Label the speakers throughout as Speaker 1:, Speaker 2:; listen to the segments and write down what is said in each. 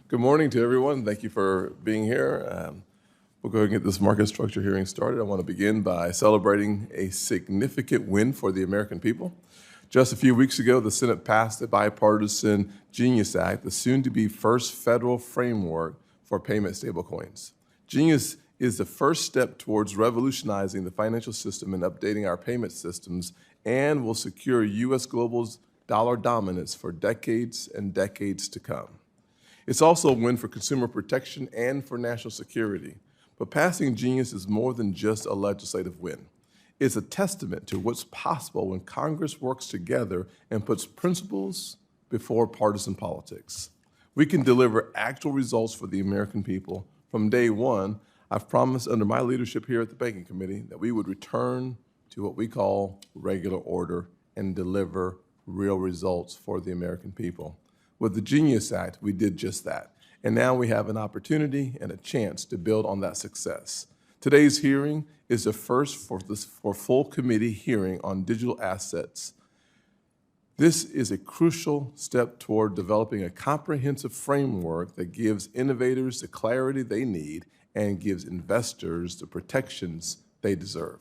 Speaker 1: Good morning to everyone. Thank you for being here. We'll go ahead and get this market structure hearing started. I want to begin by celebrating a significant win for the American people. Just a few weeks ago, the Senate passed the bipartisan Genius Act, the soon-to-be first federal framework for payment stablecoins. Genius is the first step towards revolutionizing the financial system and updating our payment systems, and will secure U.S. global's dollar dominance for decades and decades to come. It's also a win for consumer protection and for national security. But passing Genius is more than just a legislative win. It's a testament to what's possible when Congress works together and puts principles before partisan politics. We can deliver actual results for the American people. From day one, I've promised under my leadership here at the Banking Committee that we would return to what we call regular order and deliver real results for the American people. With the Genius Act, we did just that. And now we have an opportunity and a chance to build on that success. Today's hearing is the first for full committee hearing on digital assets. This is a crucial step toward developing a comprehensive framework that gives innovators the clarity they need and gives investors the protections they deserve.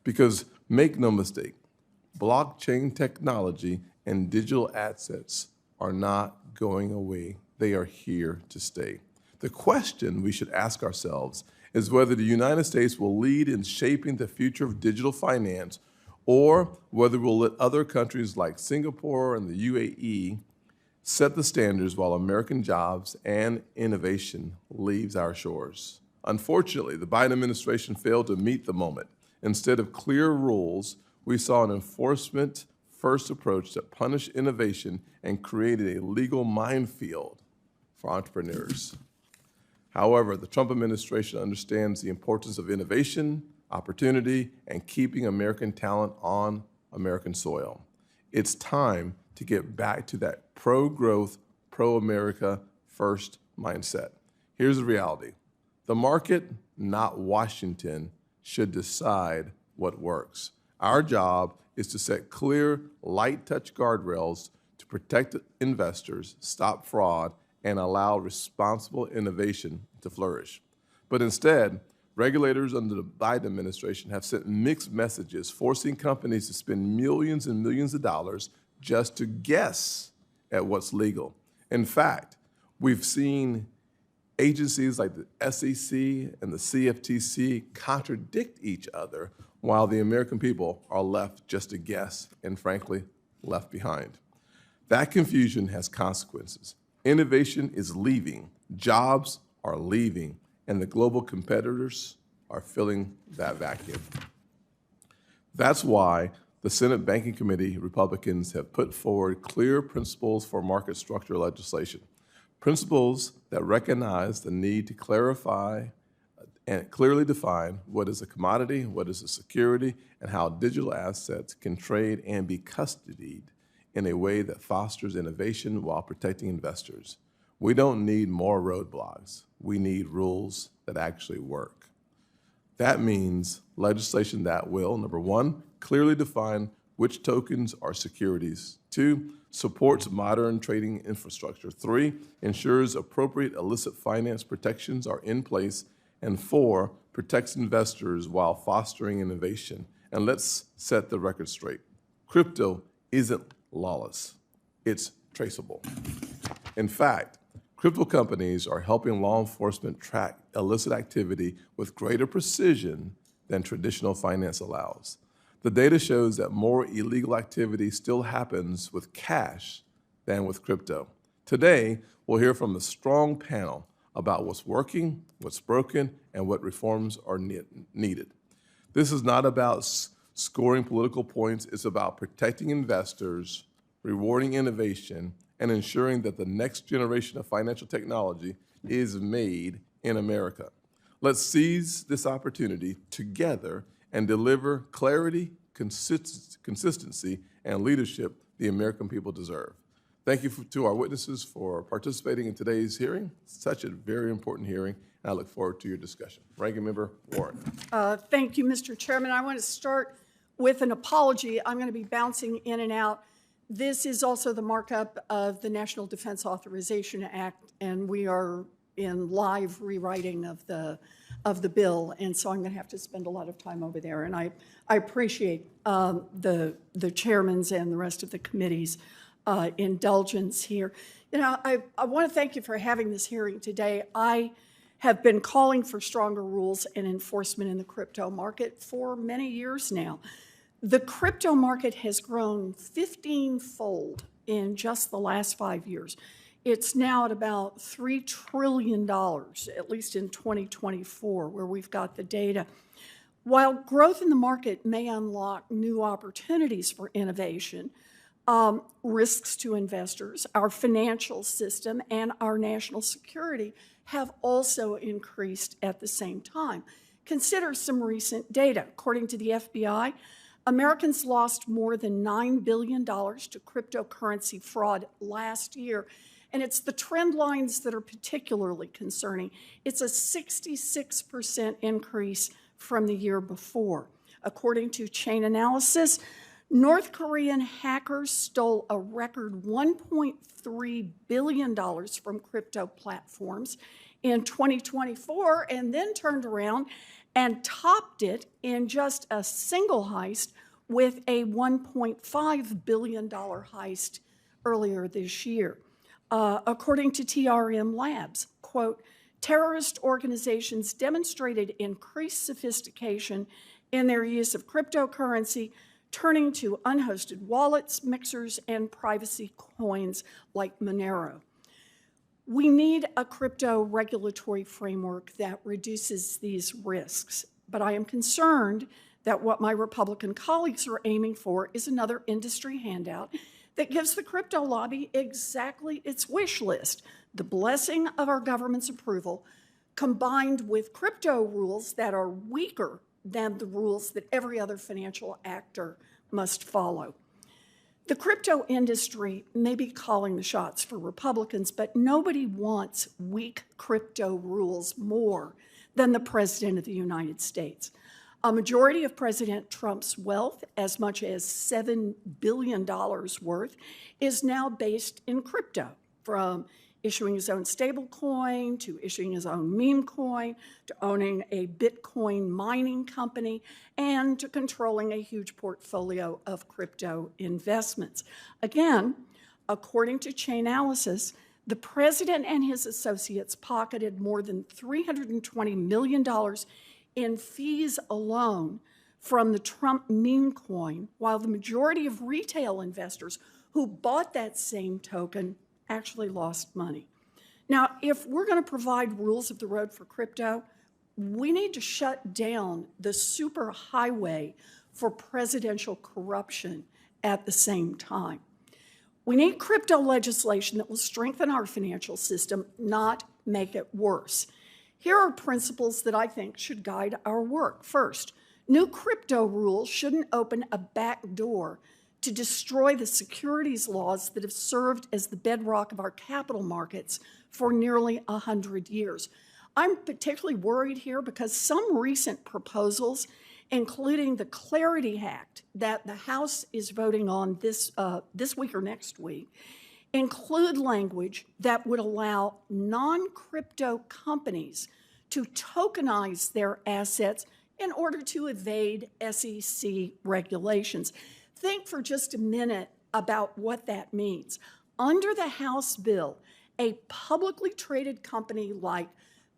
Speaker 1: Because make no mistake, blockchain technology and digital assets are not going away. They are here to stay. The question we should ask ourselves is whether the United States will lead in shaping the future of digital finance, or whether we'll let other countries like Singapore and the UAE set the standards while American jobs and innovation leaves our shores. Unfortunately, the Biden administration failed to meet the moment. Instead of clear rules, we saw an enforcement-first approach that punished innovation and created a legal minefield for entrepreneurs. However, the Trump administration understands the importance of innovation, opportunity, and keeping American talent on American soil. It's time to get back to that pro-growth, pro-America first mindset. Here's the reality. The market, not Washington, should decide what works. Our job is to set clear, light-touch guardrails to protect investors, stop fraud, and allow responsible innovation to flourish. But instead, regulators under the Biden administration have sent mixed messages, forcing companies to spend millions and millions of dollars just to guess at what's legal. In fact, we've seen agencies like the SEC and the CFTC contradict each other, while the American people are left just to guess and, frankly, left behind. That confusion has consequences. Innovation is leaving, jobs are leaving, and the global competitors are filling that vacuum. That's why the Senate Banking Committee Republicans have put forward clear principles for market structure legislation, principles that recognize the need to clarify and clearly define what is a commodity, what is a security, and how digital assets can trade and be custodied in a way that fosters innovation while protecting investors. We don't need more roadblocks. We need rules that actually work. That means legislation that will, number one, clearly define which tokens are securities. Two, supports modern trading infrastructure. Three, ensures appropriate illicit finance protections are in place. And four, protects investors while fostering innovation. And let's set the record straight. Crypto isn't lawless. It's traceable. In fact, crypto companies are helping law enforcement track illicit activity with greater precision than traditional finance allows. The data shows that more illegal activity still happens with cash than with crypto. Today, we'll hear from a strong panel about what's working, what's broken, and what reforms are needed. This is not about scoring political points. It's about protecting investors, rewarding innovation, and ensuring that the next generation of financial technology is made in America. Let's seize this opportunity together and deliver clarity, consistency, and leadership the American people deserve. Thank you to our witnesses for participating in today's hearing. Such a very important hearing, and I look forward to your discussion. Ranking Member Warren.
Speaker 2: Thank you, Mr. Chairman. I want to start with an apology. I'm going to be bouncing in and out. This is also the markup of the National Defense Authorization Act, and we are in live rewriting of the bill, and so I'm going to have to spend a lot of time over there. And I appreciate the chairman's and the rest of the committee's indulgence here. You know, I want to thank you for having this hearing today. I have been calling for stronger rules and enforcement in the crypto market for many years now. The crypto market has grown 15-fold in just the last 5 years. It's now at about $3 trillion, at least in 2024, where we've got the data. While growth in the market may unlock new opportunities for innovation, risks to investors, our financial system, and our national security have also increased at the same time. Consider some recent data. According to the FBI, Americans lost more than $9 billion to cryptocurrency fraud last year, and it's the trend lines that are particularly concerning. It's a 66% increase from the year before. According to Chainalysis, North Korean hackers stole a record $1.3 billion from crypto platforms in 2024 and then turned around and topped it in just a single heist with a $1.5 billion heist earlier this year. According to TRM Labs, quote, terrorist organizations demonstrated increased sophistication in their use of cryptocurrency, turning to unhosted wallets, mixers, and privacy coins like Monero. We need a crypto regulatory framework that reduces these risks, but I am concerned that what my Republican colleagues are aiming for is another industry handout that gives the crypto lobby exactly its wish list, the blessing of our government's approval, combined with crypto rules that are weaker than the rules that every other financial actor must follow. The crypto industry may be calling the shots for Republicans, but nobody wants weak crypto rules more than the President of the United States. A majority of President Trump's wealth, as much as $7 billion worth, is now based in crypto, from issuing his own stablecoin, to issuing his own meme coin, to owning a Bitcoin mining company, and to controlling a huge portfolio of crypto investments. Again, according to Chainalysis, the president and his associates pocketed more than $320 million in fees alone from the Trump meme coin, while the majority of retail investors who bought that same token actually lost money. Now, if we're going to provide rules of the road for crypto, we need to shut down the super highway for presidential corruption at the same time. We need crypto legislation that will strengthen our financial system, not make it worse. Here are principles that I think should guide our work. First, new crypto rules shouldn't open a back door to destroy the securities laws that have served as the bedrock of our capital markets for nearly 100 years. I'm particularly worried here because some recent proposals, including the Clarity Act that the House is voting on this week or next week, include language that would allow non-crypto companies to tokenize their assets in order to evade SEC regulations. Think for just a minute about what that means. Under the House bill, a publicly traded company like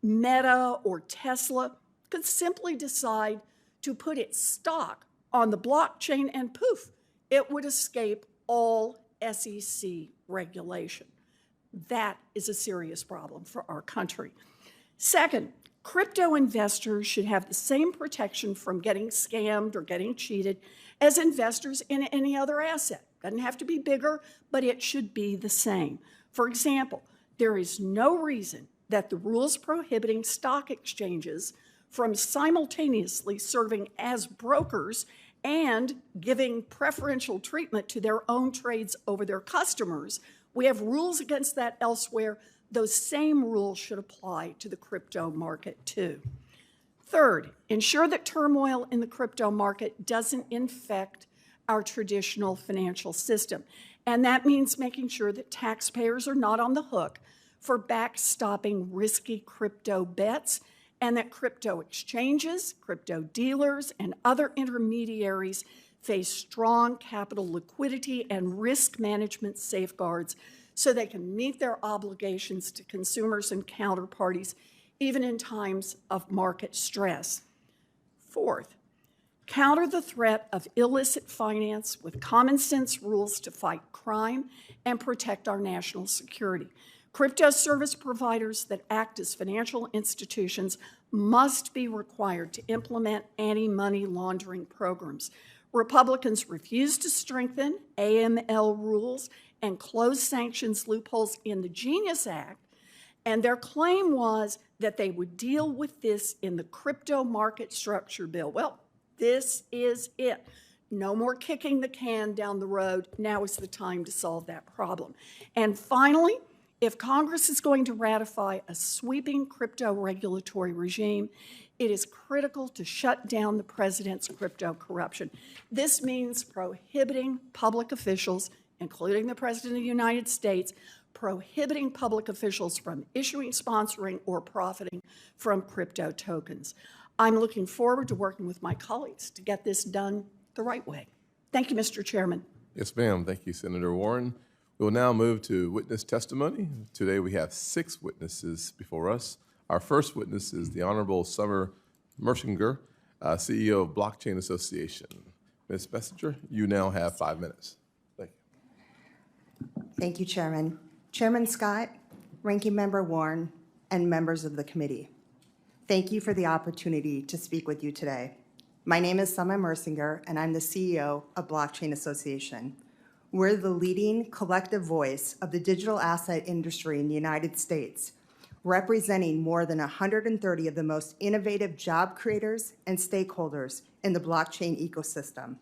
Speaker 2: Meta or Tesla could simply decide to put its stock on the blockchain and poof, it would escape all SEC regulation. That is a serious problem for our country. Second, crypto investors should have the same protection from getting scammed or getting cheated as investors in any other asset. Doesn't have to be bigger, but it should be the same. For example, there is no reason that the rules prohibiting stock exchanges from simultaneously serving as brokers and giving preferential treatment to their own trades over their customers. We have rules against that elsewhere. Those same rules should apply to the crypto market too. Third, ensure that turmoil in the crypto market doesn't infect our traditional financial system. And that means making sure that taxpayers are not on the hook for backstopping risky crypto bets, and that crypto exchanges, crypto dealers, and other intermediaries face strong capital liquidity and risk management safeguards so they can meet their obligations to consumers and counterparties, even in times of market stress. Fourth, counter the threat of illicit finance with common sense rules to fight crime and protect our national security. Crypto service providers that act as financial institutions must be required to implement anti-money laundering programs. Republicans refused to strengthen AML rules and close sanctions loopholes in the Genius Act, and their claim was that they would deal with this in the crypto market structure bill. Well, this is it. No more kicking the can down the road. Now is the time to solve that problem. And finally, if Congress is going to ratify a sweeping crypto regulatory regime, it is critical to shut down the president's crypto corruption. This means prohibiting public officials, including the President of the United States, prohibiting public officials from issuing, sponsoring, or profiting from crypto tokens. I'm looking forward to working with my colleagues to get this done the right way. Thank you, Mr. Chairman.
Speaker 1: Yes, ma'am. Thank you, Senator Warren. We will now move to witness testimony. Today we have 6 witnesses before us. Our first witness is the Honorable Summer Mersinger, CEO of Blockchain Association. Ms. Messenger, you now have 5 minutes. Thank you.
Speaker 3: Thank you, Chairman. Chairman Scott, Ranking Member Warren, and members of the committee. Thank you for the opportunity to speak with you today. My name is Summer Mersinger, and I'm the CEO of Blockchain Association. We're the leading collective voice of the digital asset industry in the United States, representing more than 130 of the most innovative job creators and stakeholders in the blockchain ecosystem.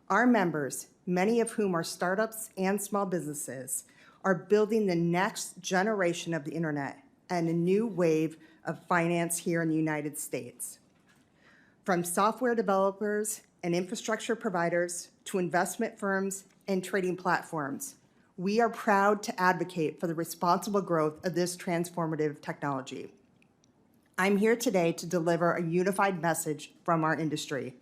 Speaker 3: Our members, many of whom are startups and small businesses, are building the next generation of the internet and a new wave of finance here in the United States. From software developers and infrastructure providers to investment firms and trading platforms, we are proud to advocate for the responsible growth of this transformative technology. I'm here today to deliver a unified message from our industry.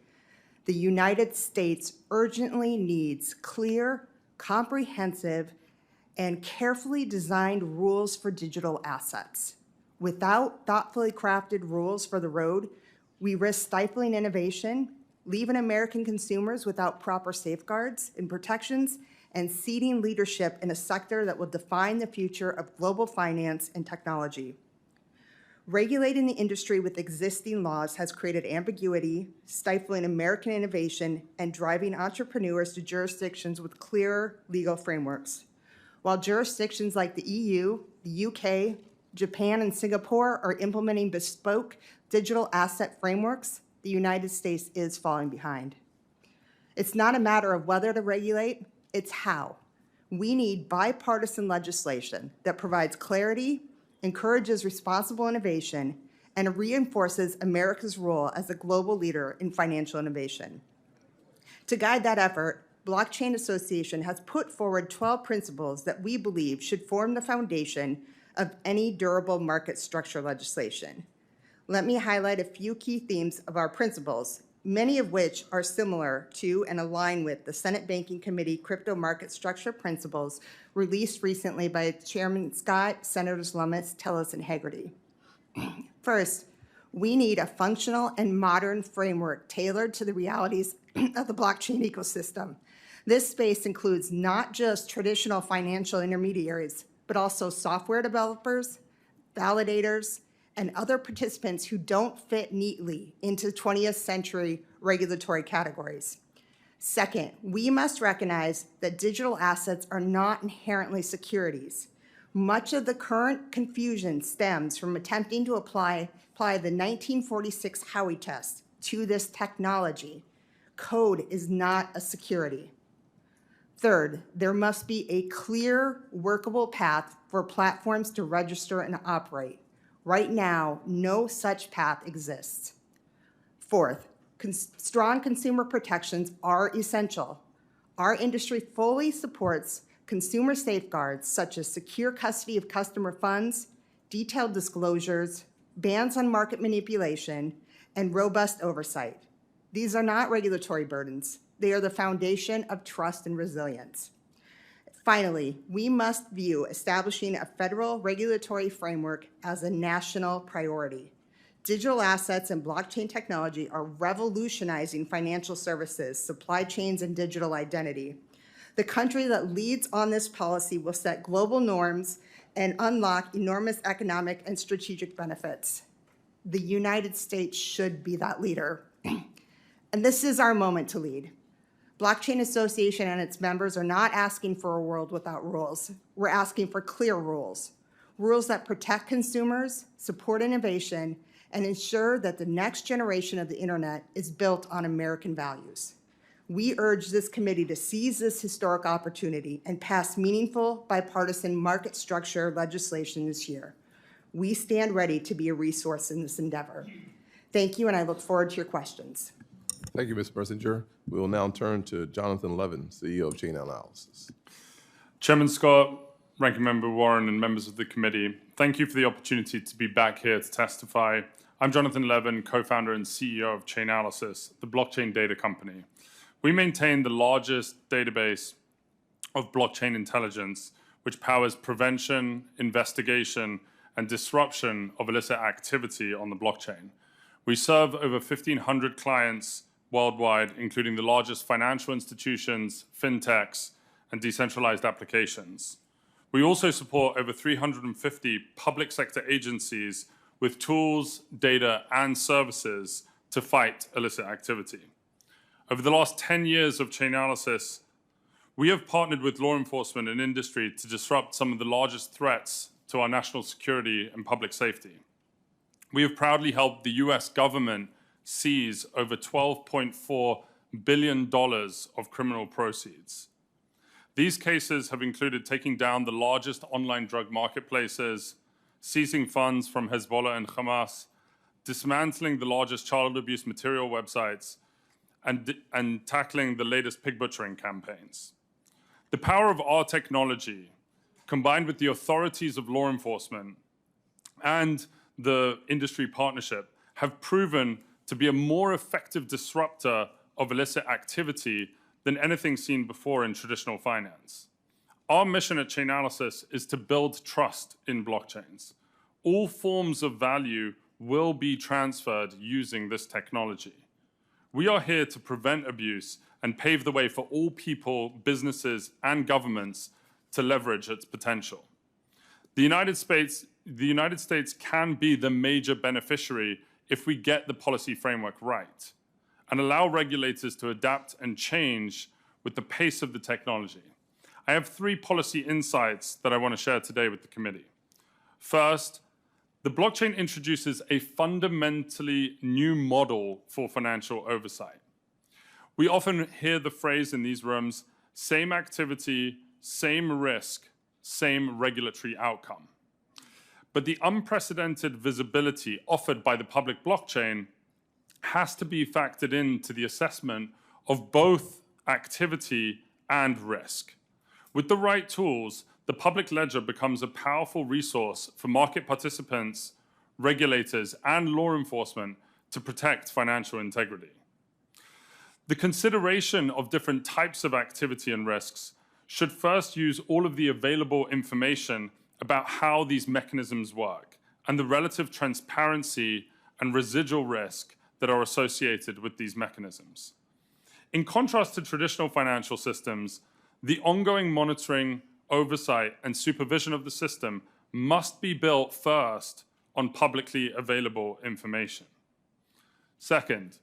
Speaker 3: The United States urgently needs clear, comprehensive, and carefully designed rules for digital assets. Without thoughtfully crafted rules for the road, we risk stifling innovation, leaving American consumers without proper safeguards and protections, and ceding leadership in a sector that will define the future of global finance and technology. Regulating the industry with existing laws has created ambiguity, stifling American innovation, and driving entrepreneurs to jurisdictions with clearer legal frameworks. While jurisdictions like the EU, the UK, Japan, and Singapore are implementing bespoke digital asset frameworks, the United States is falling behind. It's not a matter of whether to regulate, it's how. We need bipartisan legislation that provides clarity, encourages responsible innovation, and reinforces America's role as a global leader in financial innovation. To guide that effort, Blockchain Association has put forward 12 principles that we believe should form the foundation of any durable market structure legislation. Let me highlight a few key themes of our principles, many of which are similar to and align with the Senate Banking Committee Crypto Market Structure Principles released recently by Chairman Scott, Senators Lummis, Tillis, and Hagerty. First, we need a functional and modern framework tailored to the realities of the blockchain ecosystem. This space includes not just traditional financial intermediaries, but also software developers, validators, and other participants who don't fit neatly into 20th century regulatory categories. Second, we must recognize that digital assets are not inherently securities. Much of the current confusion stems from attempting to apply the 1946 Howey test to this technology. Code is not a security. Third, there must be a clear, workable path for platforms to register and operate. Right now, no such path exists. Fourth, strong consumer protections are essential. Our industry fully supports consumer safeguards such as secure custody of customer funds, detailed disclosures, bans on market manipulation, and robust oversight. These are not regulatory burdens. They are the foundation of trust and resilience. Finally, we must view establishing a federal regulatory framework as a national priority. Digital assets and blockchain technology are revolutionizing financial services, supply chains, and digital identity. The country that leads on this policy will set global norms and unlock enormous economic and strategic benefits. The United States should be that leader. And this is our moment to lead. Blockchain Association and its members are not asking for a world without rules. We're asking for clear rules, rules that protect consumers, support innovation, and ensure that the next generation of the internet is built on American values. We urge this committee to seize this historic opportunity and pass meaningful bipartisan market structure legislation this year. We stand ready to be a resource in this endeavor. Thank you, and I look forward to your questions.
Speaker 1: Thank you, Ms. Mersinger. We will now turn to Jonathan Levin, CEO of Chain Analysis.
Speaker 4: Chairman Scott, Ranking Member Warren, and members of the committee, thank you for the opportunity to be back here to testify. I'm Jonathan Levin, co-founder and CEO of Chain Analysis, the blockchain data company. We maintain the largest database of blockchain intelligence, which powers prevention, investigation, and disruption of illicit activity on the blockchain. We serve over 1,500 clients worldwide, including the largest financial institutions, fintechs, and decentralized applications. We also support over 350 public sector agencies with tools, data, and services to fight illicit activity. Over the last 10 years of Chain Analysis, we have partnered with law enforcement and industry to disrupt some of the largest threats to our national security and public safety. We have proudly helped the US government seize over $12.4 billion of criminal proceeds. These cases have included taking down the largest online drug marketplaces, seizing funds from Hezbollah and Hamas, dismantling the largest child abuse material websites, and tackling the latest pig butchering campaigns. The power of our technology, combined with the authorities of law enforcement and the industry partnership, have proven to be a more effective disruptor of illicit activity than anything seen before in traditional finance. Our mission at Chainalysis is to build trust in blockchains. All forms of value will be transferred using this technology. We are here to prevent abuse and pave the way for all people, businesses, and governments to leverage its potential. The United States can be the major beneficiary if we get the policy framework right and allow regulators to adapt and change with the pace of the technology. I have 3 policy insights that I want to share today with the committee. First, the blockchain introduces a fundamentally new model for financial oversight. We often hear the phrase in these rooms, same activity, same risk, same regulatory outcome. But the unprecedented visibility offered by the public blockchain has to be factored into the assessment of both activity and risk. With the right tools, the public ledger becomes a powerful resource for market participants, regulators, and law enforcement to protect financial integrity. The consideration of different types of activity and risks should first use all of the available information about how these mechanisms work and the relative transparency and residual risk that are associated with these mechanisms. In contrast to traditional financial systems, the ongoing monitoring, oversight, and supervision of the system must be built first on publicly available information. Second,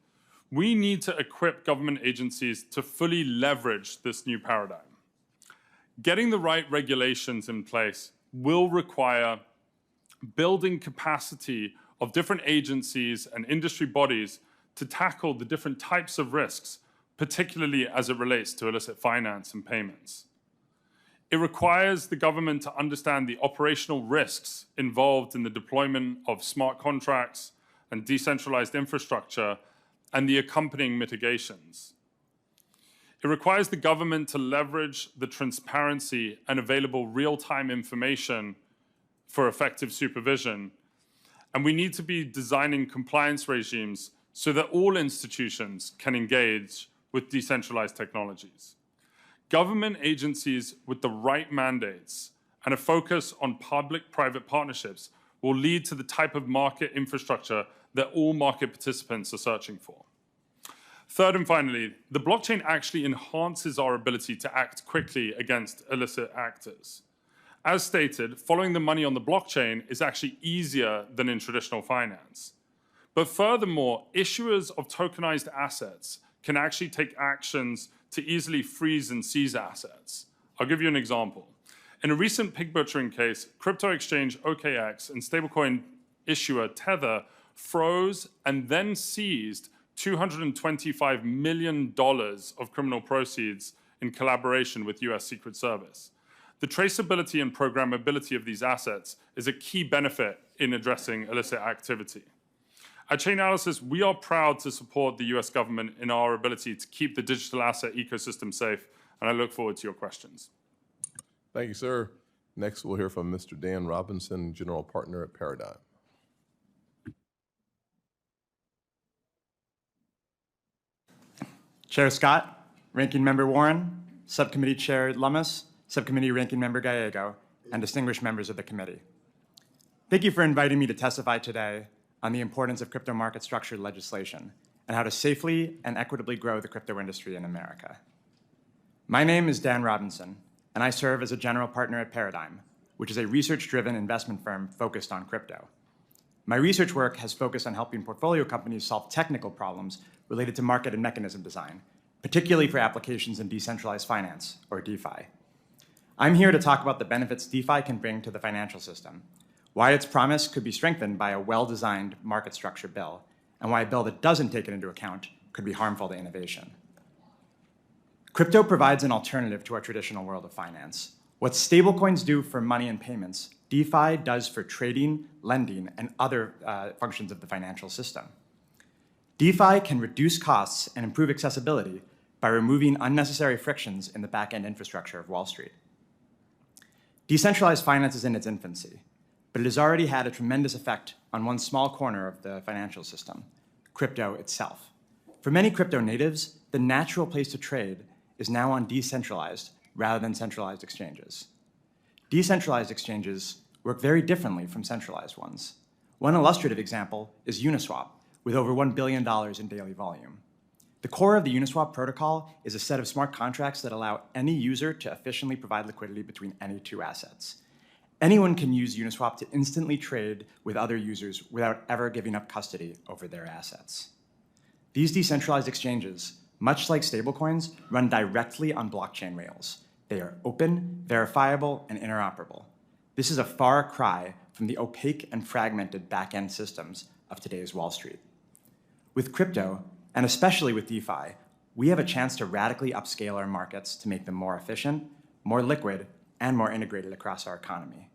Speaker 4: we need to equip government agencies to fully leverage this new paradigm. Getting the right regulations in place will require building capacity of different agencies and industry bodies to tackle the different types of risks, particularly as it relates to illicit finance and payments. It requires the government to understand the operational risks involved in the deployment of smart contracts and decentralized infrastructure and the accompanying mitigations. It requires the government to leverage the transparency and available real-time information for effective supervision. And we need to be designing compliance regimes so that all institutions can engage with decentralized technologies. Government agencies with the right mandates and a focus on public-private partnerships will lead to the type of market infrastructure that all market participants are searching for. Third and finally, the blockchain actually enhances our ability to act quickly against illicit actors. As stated, following the money on the blockchain is actually easier than in traditional finance. But furthermore, issuers of tokenized assets can actually take actions to easily freeze and seize assets. I'll give you an example. In a recent pig butchering case, crypto exchange OKX and stablecoin issuer Tether froze and then seized $225 million of criminal proceeds in collaboration with US Secret Service. The traceability and programmability of these assets is a key benefit in addressing illicit activity. At Chainalysis, we are proud to support the US government in our ability to keep the digital asset ecosystem safe, and I look forward to your questions.
Speaker 1: Thank you, sir. Next, we'll hear from Mr. Dan Robinson, General Partner at Paradigm.
Speaker 5: Chair Scott, Ranking Member Warren, Subcommittee Chair Lummis, Subcommittee Ranking Member Gallego, and distinguished members of the committee. Thank you for inviting me to testify today on the importance of crypto market structure legislation and how to safely and equitably grow the crypto industry in America. My name is Dan Robinson, and I serve as a general partner at Paradigm, which is a research-driven investment firm focused on crypto. My research work has focused on helping portfolio companies solve technical problems related to market and mechanism design, particularly for applications in decentralized finance, or DeFi. I'm here to talk about the benefits DeFi can bring to the financial system, why its promise could be strengthened by a well-designed market structure bill, and why a bill that doesn't take it into account could be harmful to innovation. Crypto provides an alternative to our traditional world of finance. What stablecoins do for money and payments, DeFi does for trading, lending, and other functions of the financial system. DeFi can reduce costs and improve accessibility by removing unnecessary frictions in the back-end infrastructure of Wall Street. Decentralized finance is in its infancy, but it has already had a tremendous effect on one small corner of the financial system, crypto itself. For many crypto natives, the natural place to trade is now on decentralized rather than centralized exchanges. Decentralized exchanges work very differently from centralized ones. One illustrative example is Uniswap, with over $1 billion in daily volume. The core of the Uniswap protocol is a set of smart contracts that allow any user to efficiently provide liquidity between any two assets. Anyone can use Uniswap to instantly trade with other users without ever giving up custody over their assets. These decentralized exchanges, much like stablecoins, run directly on blockchain rails. They are open, verifiable, and interoperable. This is a far cry from the opaque and fragmented back-end systems of today's Wall Street. With crypto, and especially with DeFi, we have a chance to radically upscale our markets to make them more efficient, more liquid, and more integrated across our economy.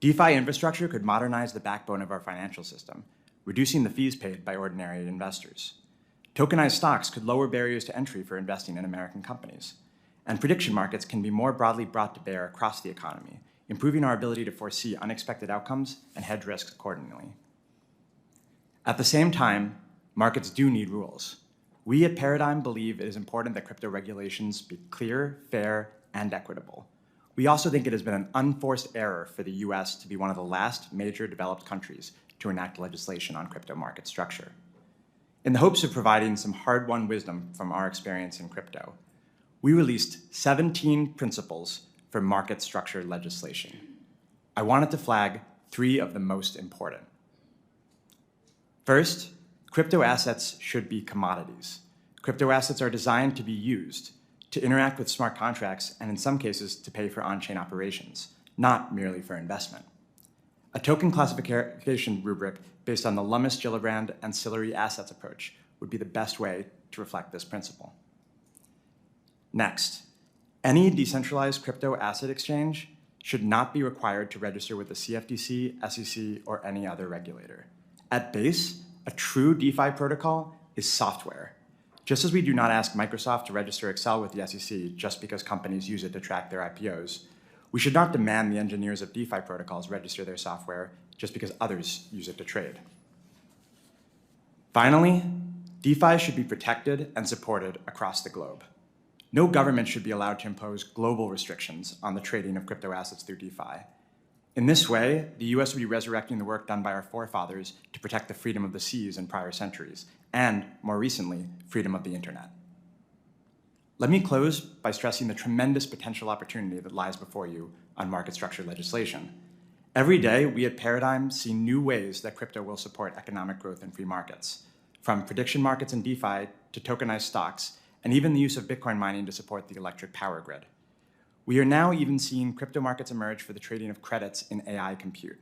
Speaker 5: DeFi infrastructure could modernize the backbone of our financial system, reducing the fees paid by ordinary investors. Tokenized stocks could lower barriers to entry for investing in American companies. And prediction markets can be more broadly brought to bear across the economy, improving our ability to foresee unexpected outcomes and hedge risks accordingly. At the same time, markets do need rules. We at Paradigm believe it is important that crypto regulations be clear, fair, and equitable. We also think it has been an unforced error for the US to be one of the last major developed countries to enact legislation on crypto market structure. In the hopes of providing some hard-won wisdom from our experience in crypto, we released 17 principles for market structure legislation. I wanted to flag 3 of the most important. First, crypto assets should be commodities. Crypto assets are designed to be used, to interact with smart contracts, and in some cases, to pay for on-chain operations, not merely for investment. A token classification rubric based on the Lummis-Gillibrand ancillary assets approach would be the best way to reflect this principle. Next, any decentralized crypto asset exchange should not be required to register with the CFTC, SEC, or any other regulator. At base, a true DeFi protocol is software. Just as we do not ask Microsoft to register Excel with the SEC just because companies use it to track their IPOs, we should not demand the engineers of DeFi protocols register their software just because others use it to trade. Finally, DeFi should be protected and supported across the globe. No government should be allowed to impose global restrictions on the trading of crypto assets through DeFi. In this way, the US would be resurrecting the work done by our forefathers to protect the freedom of the seas in prior centuries, and, more recently, freedom of the internet. Let me close by stressing the tremendous potential opportunity that lies before you on market structure legislation. Every day, we at Paradigm see new ways that crypto will support economic growth in free markets, from prediction markets and DeFi to tokenized stocks, and even the use of Bitcoin mining to support the electric power grid. We are now even seeing crypto markets emerge for the trading of credits in AI compute.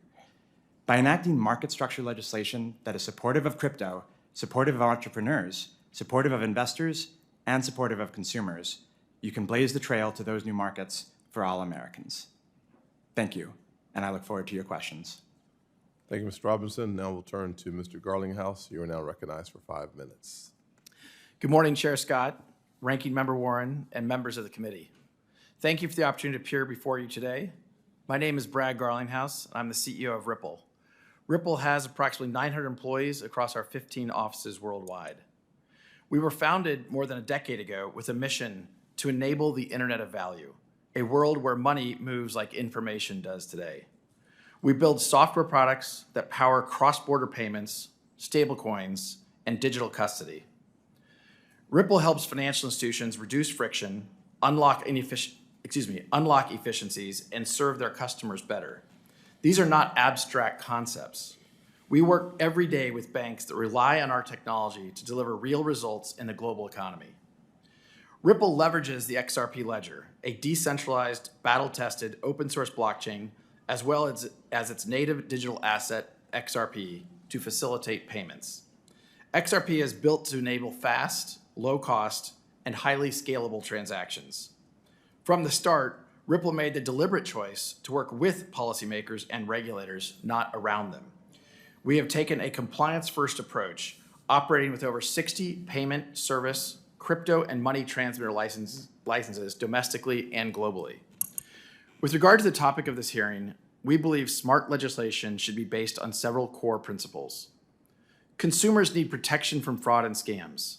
Speaker 5: By enacting market structure legislation that is supportive of crypto, supportive of entrepreneurs, supportive of investors, and supportive of consumers, you can blaze the trail to those new markets for all Americans. Thank you, and I look forward to your questions.
Speaker 1: Thank you, Mr. Robinson. Now we'll turn to Mr. Garlinghouse. You are now recognized for 5 minutes.
Speaker 6: Good morning, Chair Scott, Ranking Member Warren, and members of the committee. Thank you for the opportunity to appear before you today. My name is Brad Garlinghouse. I'm the CEO of Ripple. Ripple has approximately 900 employees across our 15 offices worldwide. We were founded more than a decade ago with a mission to enable the Internet of Value, a world where money moves like information does today. We build software products that power cross-border payments, stablecoins, and digital custody. Ripple helps financial institutions reduce friction, unlock efficiencies, and serve their customers better. These are not abstract concepts. We work every day with banks that rely on our technology to deliver real results in the global economy. Ripple leverages the XRP ledger, a decentralized, battle-tested, open-source blockchain, as well as its native digital asset, XRP, to facilitate payments. XRP is built to enable fast, low-cost, and highly scalable transactions. From the start, Ripple made the deliberate choice to work with policymakers and regulators, not around them. We have taken a compliance-first approach, operating with over 60 payment, service, crypto, and money transmitter licenses domestically and globally. With regard to the topic of this hearing, we believe smart legislation should be based on several core principles. Consumers need protection from fraud and scams.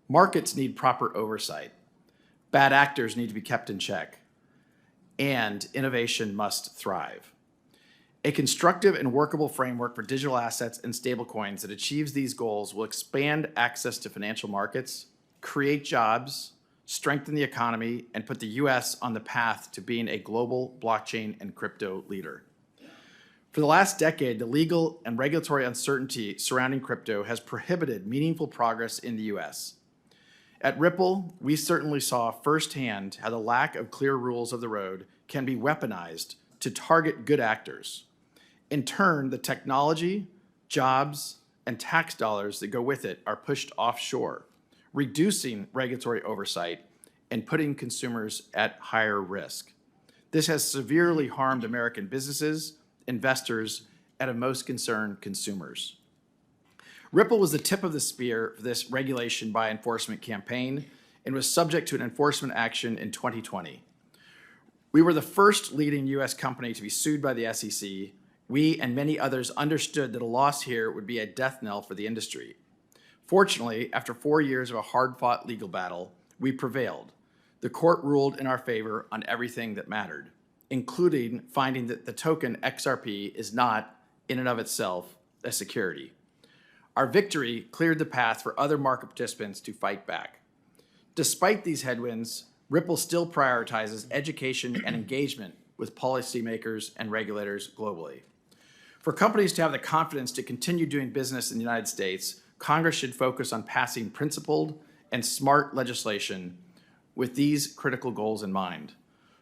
Speaker 6: Markets need proper oversight. Bad actors need to be kept in check. And innovation must thrive. A constructive and workable framework for digital assets and stablecoins that achieves these goals will expand access to financial markets, create jobs, strengthen the economy, and put the U.S. on the path to being a global blockchain and crypto leader. For the last decade, the legal and regulatory uncertainty surrounding crypto has prohibited meaningful progress in the U.S. At Ripple, we certainly saw firsthand how the lack of clear rules of the road can be weaponized to target good actors. In turn, the technology, jobs, and tax dollars that go with it are pushed offshore, reducing regulatory oversight and putting consumers at higher risk. This has severely harmed American businesses, investors, and of most concerned, consumers. Ripple was the tip of the spear for this regulation by enforcement campaign and was subject to an enforcement action in 2020. We were the first leading U.S. company to be sued by the SEC. We and many others understood that a loss here would be a death knell for the industry. Fortunately, after 4 years of a hard-fought legal battle, we prevailed. The court ruled in our favor on everything that mattered, including finding that the token XRP is not, in and of itself, a security. Our victory cleared the path for other market participants to fight back. Despite these headwinds, Ripple still prioritizes education and engagement with policymakers and regulators globally. For companies to have the confidence to continue doing business in the United States, Congress should focus on passing principled and smart legislation with these critical goals in mind.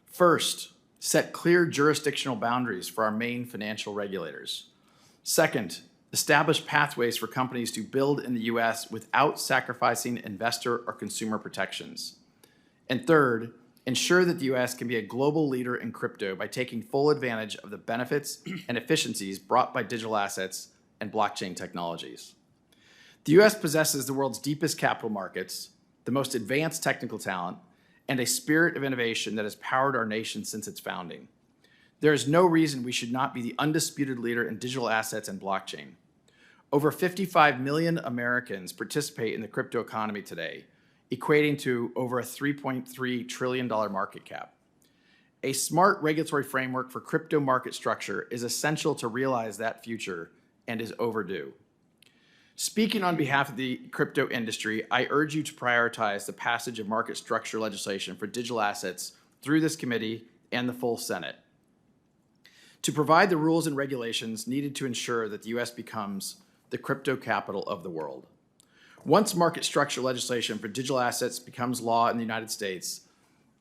Speaker 6: First, set clear jurisdictional boundaries for our main financial regulators. Second, establish pathways for companies to build in the U.S. without sacrificing investor or consumer protections. And third, ensure that the U.S. can be a global leader in crypto by taking full advantage of the benefits and efficiencies brought by digital assets and blockchain technologies. The U.S. possesses the world's deepest capital markets, the most advanced technical talent, and a spirit of innovation that has powered our nation since its founding. There is no reason we should not be the undisputed leader in digital assets and blockchain. Over 55 million Americans participate in the crypto economy today, equating to over a $3.3 trillion market cap. A smart regulatory framework for crypto market structure is essential to realize that future and is overdue. Speaking on behalf of the crypto industry, I urge you to prioritize the passage of market structure legislation for digital assets through this committee and the full Senate, to provide the rules and regulations needed to ensure that the U.S. becomes the crypto capital of the world. Once market structure legislation for digital assets becomes law in the United States,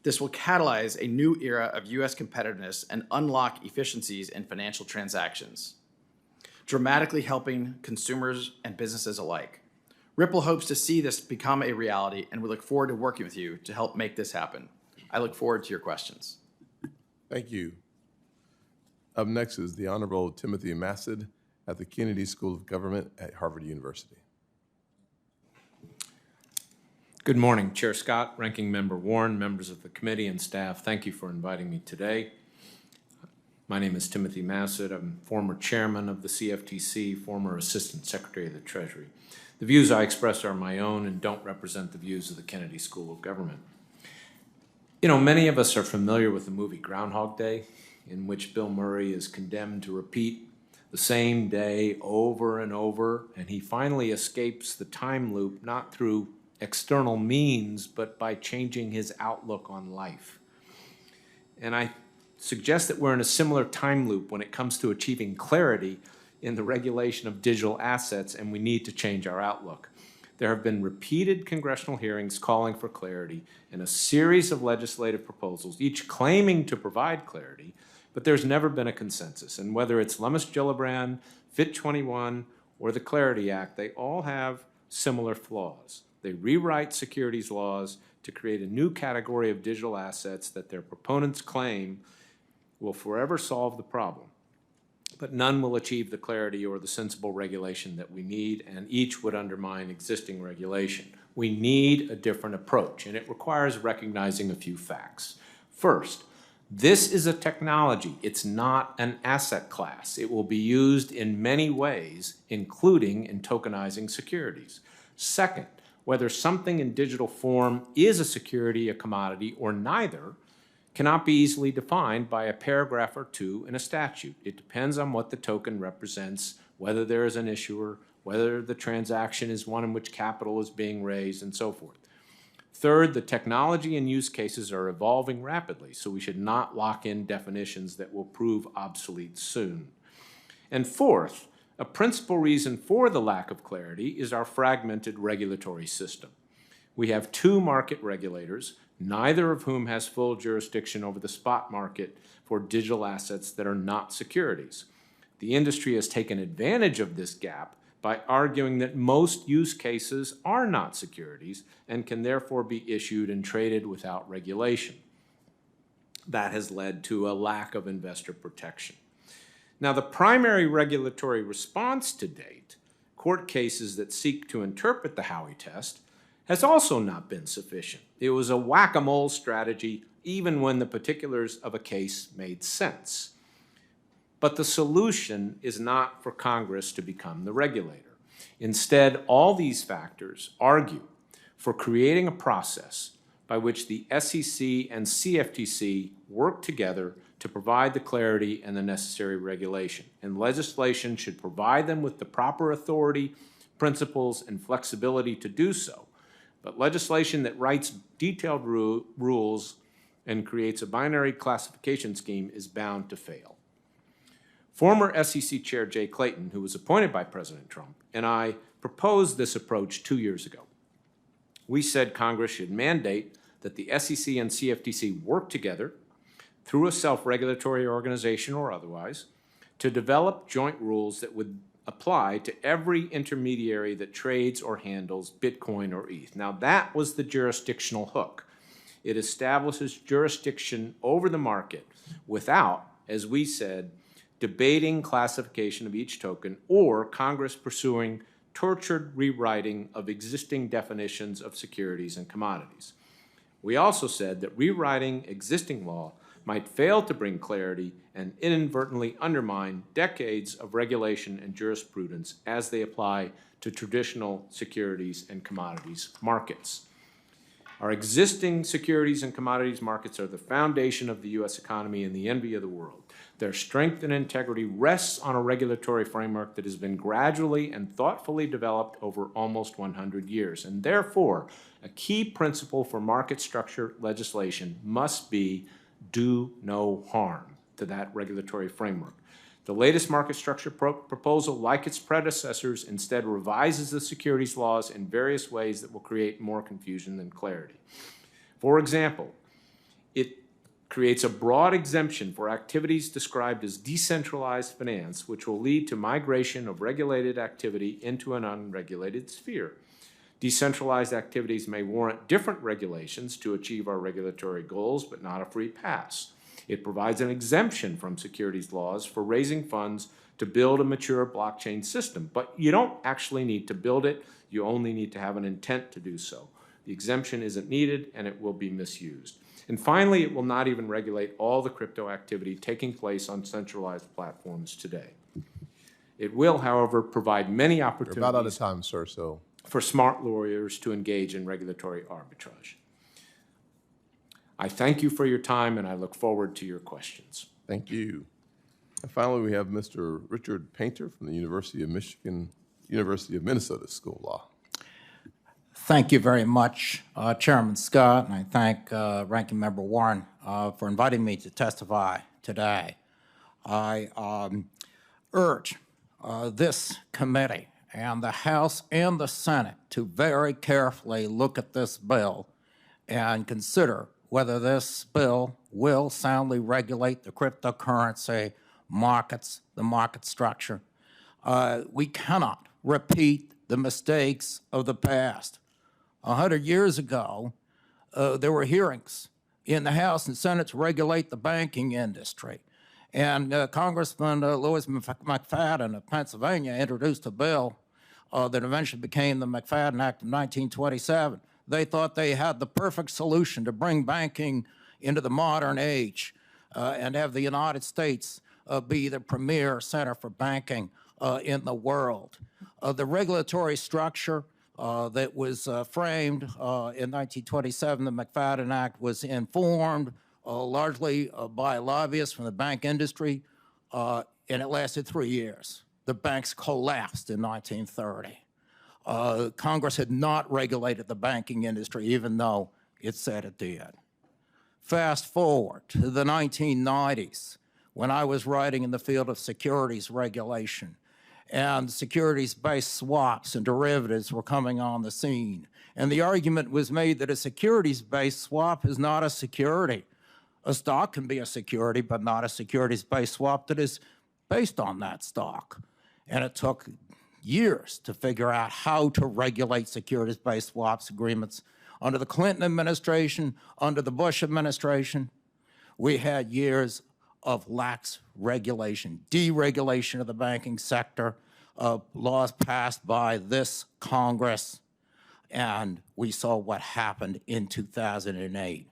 Speaker 6: this will catalyze a new era of U.S. competitiveness and unlock efficiencies in financial transactions, dramatically helping consumers and businesses alike. Ripple hopes to see this become a reality, and we look forward to working with you to help make this happen. I look forward to your questions.
Speaker 1: Thank you. Up next is the Honorable Timothy Massad at the Kennedy School of Government at Harvard University.
Speaker 7: Good morning, Chair Scott, Ranking Member Warren, members of the committee and staff. Thank you for inviting me today. My name is Timothy Massad. I'm former chairman of the CFTC, former Assistant Secretary of the Treasury. The views I express are my own and don't represent the views of the Kennedy School of Government. You know, many of us are familiar with the movie Groundhog Day, in which Bill Murray is condemned to repeat the same day over and over, and he finally escapes the time loop not through external means, but by changing his outlook on life. And I suggest that we're in a similar time loop when it comes to achieving clarity in the regulation of digital assets, and we need to change our outlook. There have been repeated congressional hearings calling for clarity and a series of legislative proposals, each claiming to provide clarity, but there's never been a consensus. And whether it's Lummis-Gillibrand, FIT 21, or the Clarity Act, they all have similar flaws. They rewrite securities laws to create a new category of digital assets that their proponents claim will forever solve the problem. But none will achieve the clarity or the sensible regulation that we need, and each would undermine existing regulation. We need a different approach, and it requires recognizing a few facts. First, this is a technology. It's not an asset class. It will be used in many ways, including in tokenizing securities. Second, whether something in digital form is a security, a commodity, or neither cannot be easily defined by a paragraph or two in a statute. It depends on what the token represents, whether there is an issuer, whether the transaction is one in which capital is being raised, and so forth. Third, the technology and use cases are evolving rapidly, so we should not lock in definitions that will prove obsolete soon. And fourth, a principal reason for the lack of clarity is our fragmented regulatory system. We have two market regulators, neither of whom has full jurisdiction over the spot market for digital assets that are not securities. The industry has taken advantage of this gap by arguing that most use cases are not securities and can therefore be issued and traded without regulation. That has led to a lack of investor protection. Now, the primary regulatory response to date, court cases that seek to interpret the Howey test, has also not been sufficient. It was a whack-a-mole strategy even when the particulars of a case made sense. But the solution is not for Congress to become the regulator. Instead, all these factors argue for creating a process by which the SEC and CFTC work together to provide the clarity and the necessary regulation. And legislation should provide them with the proper authority, principles, and flexibility to do so. But legislation that writes detailed rules and creates a binary classification scheme is bound to fail. Former SEC Chair Jay Clayton, who was appointed by President Trump, and I proposed this approach 2 years ago. We said Congress should mandate that the SEC and CFTC work together through a self-regulatory organization or otherwise to develop joint rules that would apply to every intermediary that trades or handles Bitcoin or ETH. Now, that was the jurisdictional hook. It establishes jurisdiction over the market without, as we said, debating classification of each token or Congress pursuing tortured rewriting of existing definitions of securities and commodities. We also said that rewriting existing law might fail to bring clarity and inadvertently undermine decades of regulation and jurisprudence as they apply to traditional securities and commodities markets. Our existing securities and commodities markets are the foundation of the U.S. economy and the envy of the world. Their strength and integrity rests on a regulatory framework that has been gradually and thoughtfully developed over almost 100 years. And therefore, a key principle for market structure legislation must be do no harm to that regulatory framework. The latest market structure proposal, like its predecessors, instead revises the securities laws in various ways that will create more confusion than clarity. For example, it creates a broad exemption for activities described as decentralized finance, which will lead to migration of regulated activity into an unregulated sphere. Decentralized activities may warrant different regulations to achieve our regulatory goals, but not a free pass. It provides an exemption from securities laws for raising funds to build a mature blockchain system, but you don't actually need to build it. You only need to have an intent to do so. The exemption isn't needed, and it will be misused. And finally, it will not even regulate all the crypto activity taking place on centralized platforms today. It will, however, provide many
Speaker 1: You're
Speaker 7: opportunities
Speaker 1: about out of time, sir, so.
Speaker 7: for smart lawyers to engage in regulatory arbitrage. I thank you for your time, and I look forward to your questions.
Speaker 1: Thank you. And finally, we have Mr. Richard Painter from the University of Michigan, University of Minnesota School of Law.
Speaker 8: Thank you very much, Chairman Scott, and I thank Ranking Member Warren for inviting me to testify today. I urge this committee and the House and the Senate to very carefully look at this bill and consider whether this bill will soundly regulate the cryptocurrency markets, the market structure. We cannot repeat the mistakes of the past. 100 years ago, there were hearings in the House and Senate to regulate the banking industry. And Congressman Louis McFadden of Pennsylvania introduced a bill that eventually became the McFadden Act of 1927. They thought they had the perfect solution to bring banking into the modern age and have the United States be the premier center for banking in the world. The regulatory structure that was framed in 1927, the McFadden Act, was informed largely by lobbyists from the bank industry, and it lasted 3 years. The banks collapsed in 1930. Congress had not regulated the banking industry, even though it said it did. Fast forward to the 1990s, when I was writing in the field of securities regulation, and securities-based swaps and derivatives were coming on the scene. And the argument was made that a securities-based swap is not a security. A stock can be a security, but not a securities-based swap that is based on that stock. And it took years to figure out how to regulate securities-based swaps agreements. Under the Clinton administration, under the Bush administration, we had years of lax regulation, deregulation of the banking sector, laws passed by this Congress, and we saw what happened in 2008.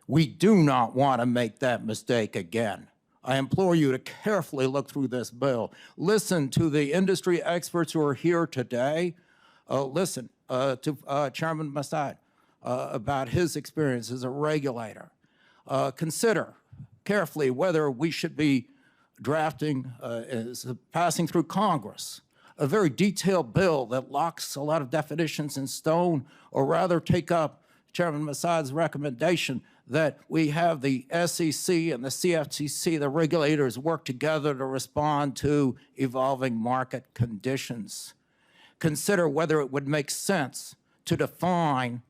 Speaker 8: We do not want to make that mistake again. I implore you to carefully look through this bill. Listen to the industry experts who are here today. Listen to Chairman Massad about his experience as a regulator. Consider carefully whether we should be drafting, passing through Congress, a very detailed bill that locks a lot of definitions in stone, or rather take up Chairman Massad's recommendation that we have the SEC and the CFTC, the regulators, work together to respond to evolving market conditions. Consider whether it would make sense to define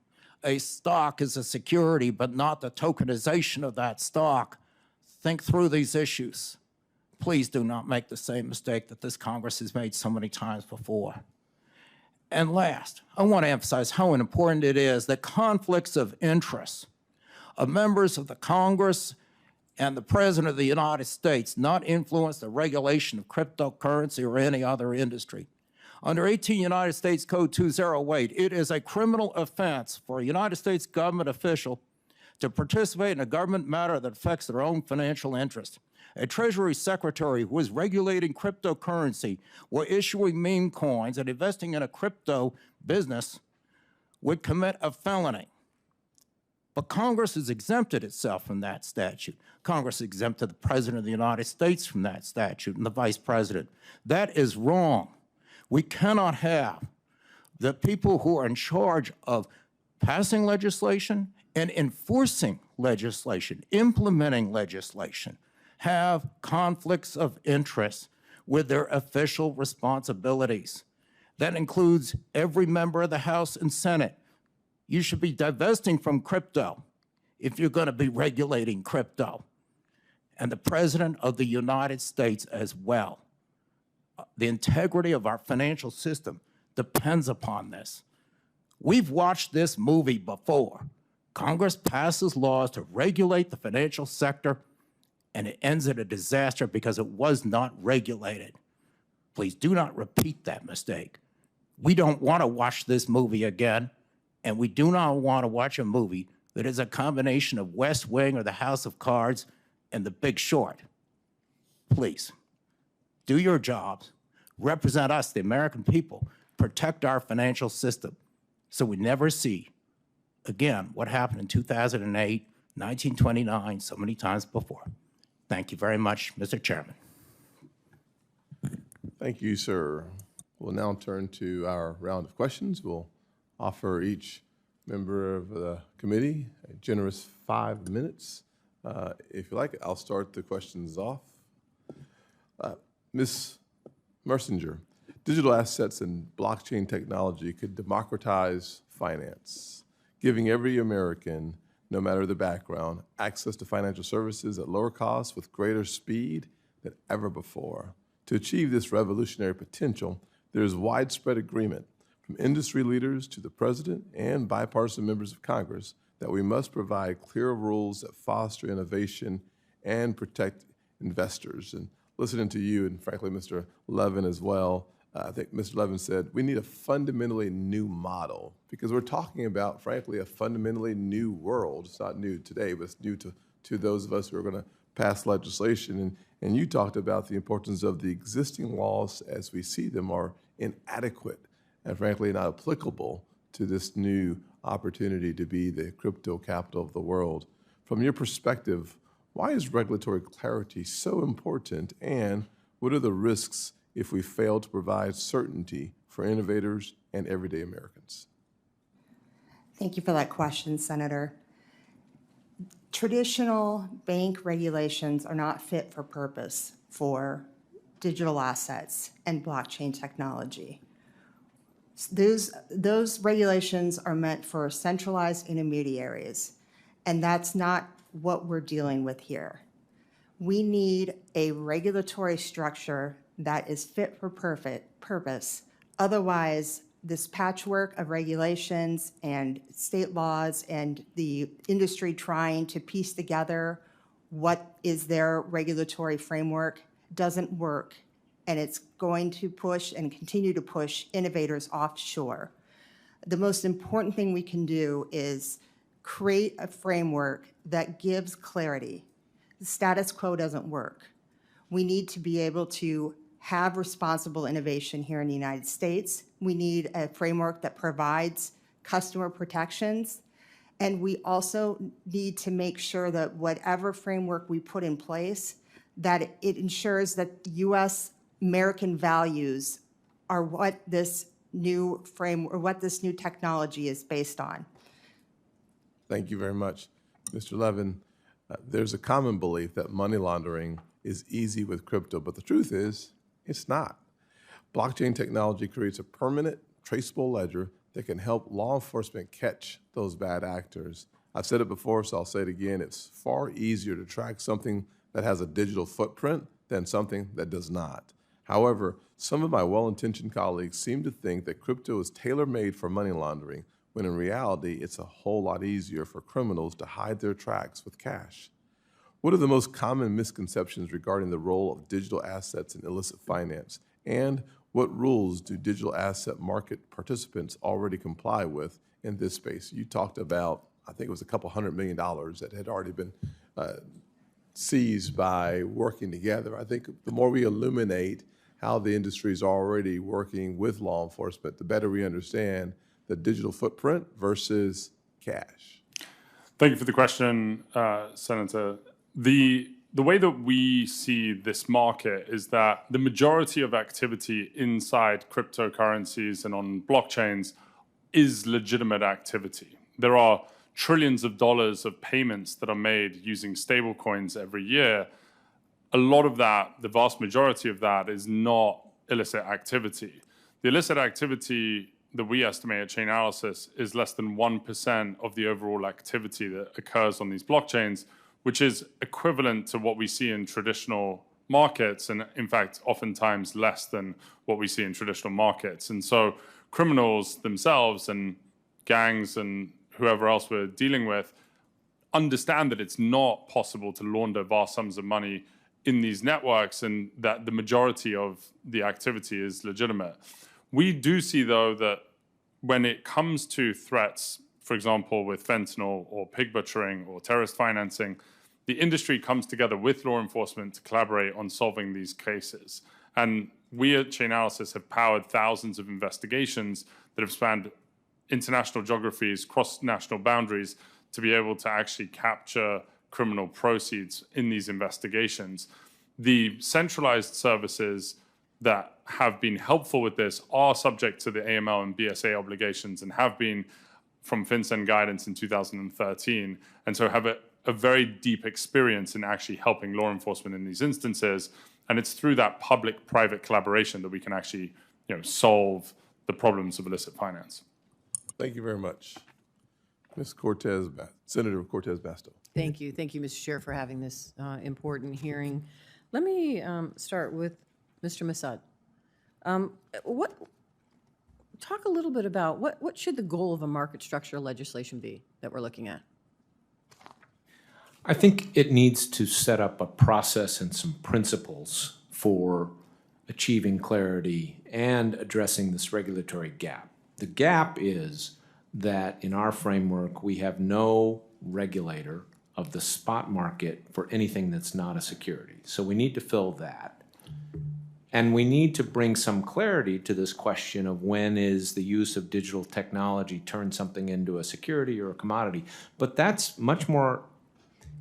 Speaker 8: a stock as a security, but not the tokenization of that stock. Think through these issues. Please do not make the same mistake that this Congress has made so many times before. And last, I want to emphasize how important it is that conflicts of interest of members of the Congress and the President of the United States not influence the regulation of cryptocurrency or any other industry. Under 18 United States Code 208, it is a criminal offense for a United States government official to participate in a government matter that affects their own financial interest. A Treasury Secretary who is regulating cryptocurrency or issuing meme coins and investing in a crypto business would commit a felony. But Congress has exempted itself from that statute. Congress exempted the President of the United States from that statute and the Vice President. That is wrong. We cannot have the people who are in charge of passing legislation and enforcing legislation, implementing legislation, have conflicts of interest with their official responsibilities. That includes every member of the House and Senate. You should be divesting from crypto if you're going to be regulating crypto. And the President of the United States as well. The integrity of our financial system depends upon this. We've watched this movie before. Congress passes laws to regulate the financial sector, and it ends in a disaster because it was not regulated. Please do not repeat that mistake. We don't want to watch this movie again, and we do not want to watch a movie that is a combination of West Wing or The House of Cards and The Big Short. Please, do your jobs, represent us, the American people, protect our financial system so we never see again what happened in 2008, 1929, so many times before. Thank you very much, Mr. Chairman.
Speaker 1: Thank you, sir. We'll now turn to our round of questions. We'll offer each member of the committee a generous 5 minutes. If you like, I'll start the questions off. Ms. Mersinger, digital assets and blockchain technology could democratize finance, giving every American, no matter the background, access to financial services at lower costs with greater speed than ever before. To achieve this revolutionary potential, there is widespread agreement from industry leaders to the President and bipartisan members of Congress that we must provide clear rules that foster innovation and protect investors. And listening to you, and frankly, Mr. Levin as well, I think Mr. Levin said we need a fundamentally new model because we're talking about, frankly, a fundamentally new world. It's not new today, but it's new to those of us who are going to pass legislation. And you talked about the importance of the existing laws as we see them are inadequate and, frankly, not applicable to this new opportunity to be the crypto capital of the world. From your perspective, why is regulatory clarity so important, and what are the risks if we fail to provide certainty for innovators and everyday Americans?
Speaker 3: Thank you for that question, Senator. Traditional bank regulations are not fit for purpose for digital assets and blockchain technology. Those regulations are meant for centralized intermediaries, and that's not what we're dealing with here. We need a regulatory structure that is fit for purpose. Otherwise, this patchwork of regulations and state laws and the industry trying to piece together what is their regulatory framework doesn't work, and it's going to push and continue to push innovators offshore. The most important thing we can do is create a framework that gives clarity. The status quo doesn't work. We need to be able to have responsible innovation here in the United States. We need a framework that provides customer protections. And we also need to make sure that whatever framework we put in place, that it ensures that U.S. American values are what this new technology is based on.
Speaker 1: Thank you very much. Mr. Levin, there's a common belief that money laundering is easy with crypto, but the truth is, it's not. Blockchain technology creates a permanent, traceable ledger that can help law enforcement catch those bad actors. I've said it before, so I'll say it again. It's far easier to track something that has a digital footprint than something that does not. However, some of my well-intentioned colleagues seem to think that crypto is tailor-made for money laundering, when in reality, it's a whole lot easier for criminals to hide their tracks with cash. What are the most common misconceptions regarding the role of digital assets in illicit finance? And what rules do digital asset market participants already comply with in this space? You talked about, I think it was a couple $100 million that had already been seized by working together. I think the more we illuminate how the industry is already working with law enforcement, the better we understand the digital footprint versus cash.
Speaker 4: Thank you for the question, Senator. The way that we see this market is that the majority of activity inside cryptocurrencies and on blockchains is legitimate activity. There are trillions of dollars of payments that are made using stablecoins every year. A lot of that, the vast majority of that, is not illicit activity. The illicit activity that we estimate at Chainalysis is less than 1% of the overall activity that occurs on these blockchains, which is equivalent to what we see in traditional markets, and in fact, oftentimes less than what we see in traditional markets. And so criminals themselves and gangs and whoever else we're dealing with understand that it's not possible to launder vast sums of money in these networks and that the majority of the activity is legitimate. We do see, though, that when it comes to threats, for example, with fentanyl or pig butchering or terrorist financing, the industry comes together with law enforcement to collaborate on solving these cases. And we at Chainalysis have powered thousands of investigations that have spanned international geographies, cross-national boundaries, to be able to actually capture criminal proceeds in these investigations. The centralized services that have been helpful with this are subject to the AML and BSA obligations and have been from FinCEN guidance in 2013, and so have a very deep experience in actually helping law enforcement in these instances. And it's through that public-private collaboration that we can actually, solve the problems of illicit finance.
Speaker 1: Thank you very much. Ms. Cortez, Senator Cortez Basto.
Speaker 9: Thank you. Thank you, Mr. Chair, for having this important hearing. Let me start with Mr. Massad. Talk a little bit about what should the goal of a market structure legislation be that we're looking at?
Speaker 7: I think it needs to set up a process and some principles for achieving clarity and addressing this regulatory gap. The gap is that in our framework, we have no regulator of the spot market for anything that's not a security. So we need to fill that. And we need to bring some clarity to this question of when is the use of digital technology turn something into a security or a commodity. But that's much more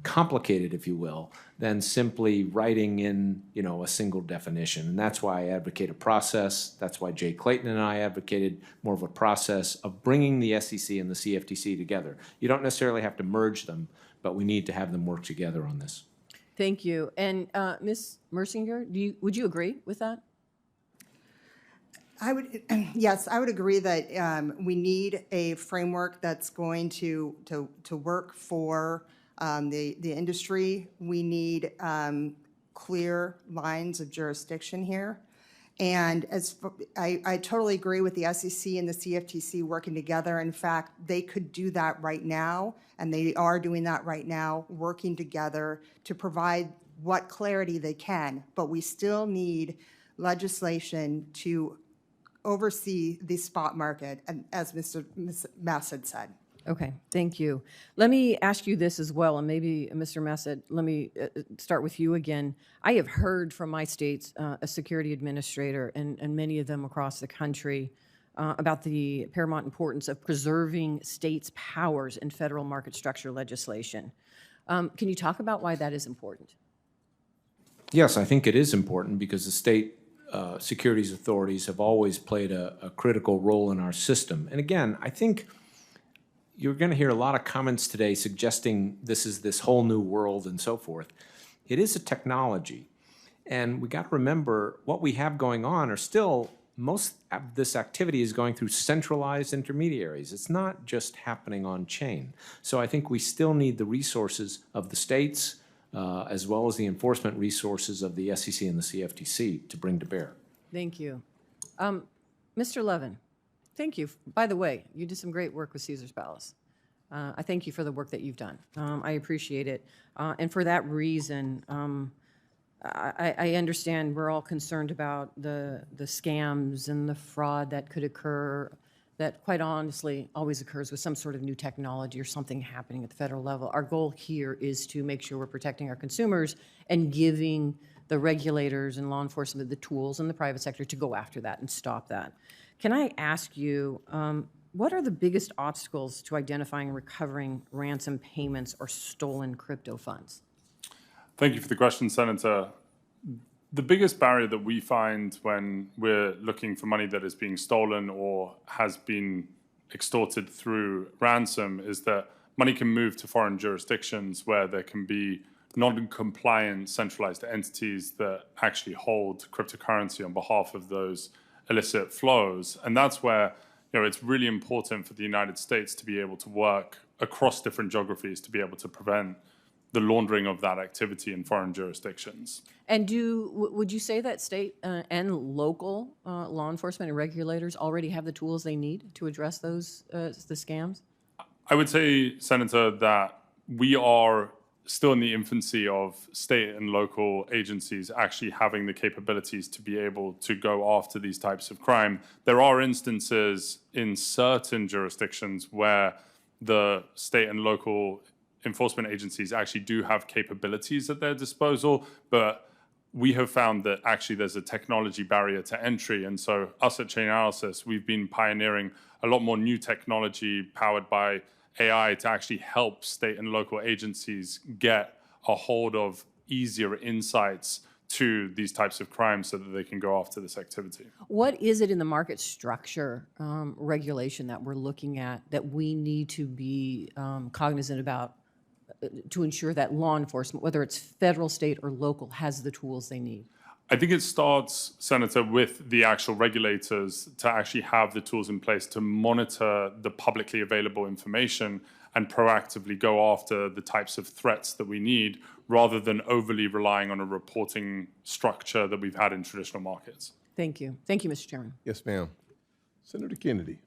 Speaker 7: complicated, if you will, than simply writing in, a single definition. And that's why I advocate a process. That's why Jay Clayton and I advocated more of a process of bringing the SEC and the CFTC together. You don't necessarily have to merge them, but we need to have them work together on this.
Speaker 9: Thank you. And Ms. Mersinger, would you agree with that?
Speaker 3: Yes, I would agree that we need a framework that's going to work for the industry. We need clear lines of jurisdiction here. And I totally agree with the SEC and the CFTC working together. In fact, they could do that right now, and they are doing that right now, working together to provide what clarity they can. But we still need legislation to oversee the spot market, as Mr. Massad said.
Speaker 9: Okay, thank you. Let me ask you this as well, and maybe, Mr. Massad, let me start with you again. I have heard from my state's a security administrator and many of them across the country about the paramount importance of preserving states' powers in federal market structure legislation. Can you talk about why that is important?
Speaker 7: Yes, I think it is important because the state securities authorities have always played a critical role in our system. And again, I think you're going to hear a lot of comments today suggesting this is this whole new world and so forth. It is a technology. And we got to remember what we have going on are still, most of this activity is going through centralized intermediaries. It's not just happening on chain. So I think we still need the resources of the states as well as the enforcement resources of the SEC and the CFTC to bring to bear.
Speaker 9: Thank you. Mr. Levin. Thank you. By the way, you did some great work with Caesar's Palace. I thank you for the work that you've done. I appreciate it. And for that reason, I understand we're all concerned about the scams and the fraud that could occur, that quite honestly always occurs with some sort of new technology or something happening at the federal level. Our goal here is to make sure we're protecting our consumers and giving the regulators and law enforcement the tools in the private sector to go after that and stop that. Can I ask you, what are the biggest obstacles to identifying and recovering ransom payments or stolen crypto funds?
Speaker 4: Thank you for the question, Senator. The biggest barrier that we find when we're looking for money that is being stolen or has been extorted through ransom is that money can move to foreign jurisdictions where there can be non-compliant centralized entities that actually hold cryptocurrency on behalf of those illicit flows. And that's where it's really important for the United States to be able to work across different geographies to be able to prevent the laundering of that activity in foreign jurisdictions.
Speaker 9: And would you say that state and local law enforcement and regulators already have the tools they need to address those the scams?
Speaker 4: I would say, Senator, that we are still in the infancy of state and local agencies actually having the capabilities to be able to go after these types of crime. There are instances in certain jurisdictions where the state and local enforcement agencies actually do have capabilities at their disposal, but we have found that actually there's a technology barrier to entry. And so us at Chainalysis, we've been pioneering a lot more new technology powered by AI to actually help state and local agencies get a hold of easier insights to these types of crimes so that they can go after this activity.
Speaker 9: What is it in the market structure regulation that we're looking at that we need to be cognizant about to ensure that law enforcement, whether it's federal, state, or local, has the tools they need?
Speaker 4: I think it starts, Senator, with the actual regulators to actually have the tools in place to monitor the publicly available information and proactively go after the types of threats that we need, rather than overly relying on a reporting structure that we've had in traditional markets.
Speaker 9: Thank you. Thank you, Mr. Chairman.
Speaker 1: Yes, ma'am. Senator Kennedy.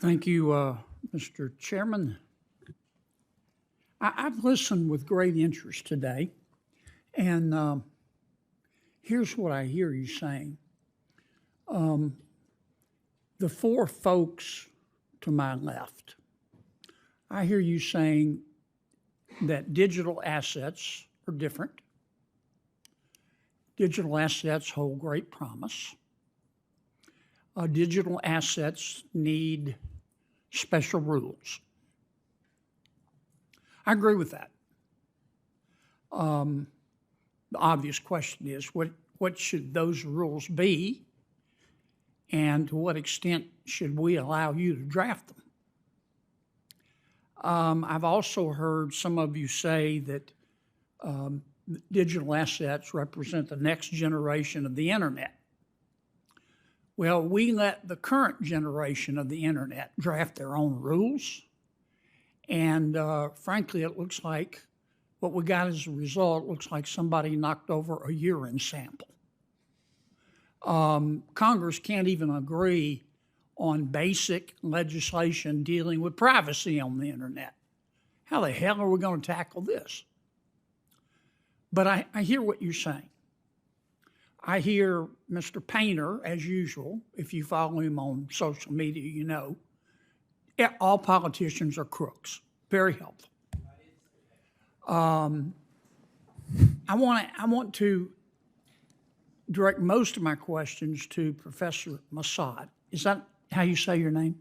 Speaker 10: Thank you, Mr. Chairman. I've listened with great interest today, and here's what I hear you saying. The four folks to my left, I hear you saying that digital assets are different. Digital assets hold great promise. Digital assets need special rules. I agree with that. The obvious question is, what should those rules be, and to what extent should we allow you to draft them? I've also heard some of you say that digital assets represent the next generation of the internet. Well, we let the current generation of the internet draft their own rules, and frankly, it looks like what we got as a result looks like somebody knocked over a urine sample. Congress can't even agree on basic legislation dealing with privacy on the internet. How the hell are we going to tackle this? But I hear what you're saying. I hear Mr. Painter, as usual, if you follow him on social media, you know, all politicians are crooks. Very helpful. I want to direct most of my questions to Professor Massad. Is that how you say your name?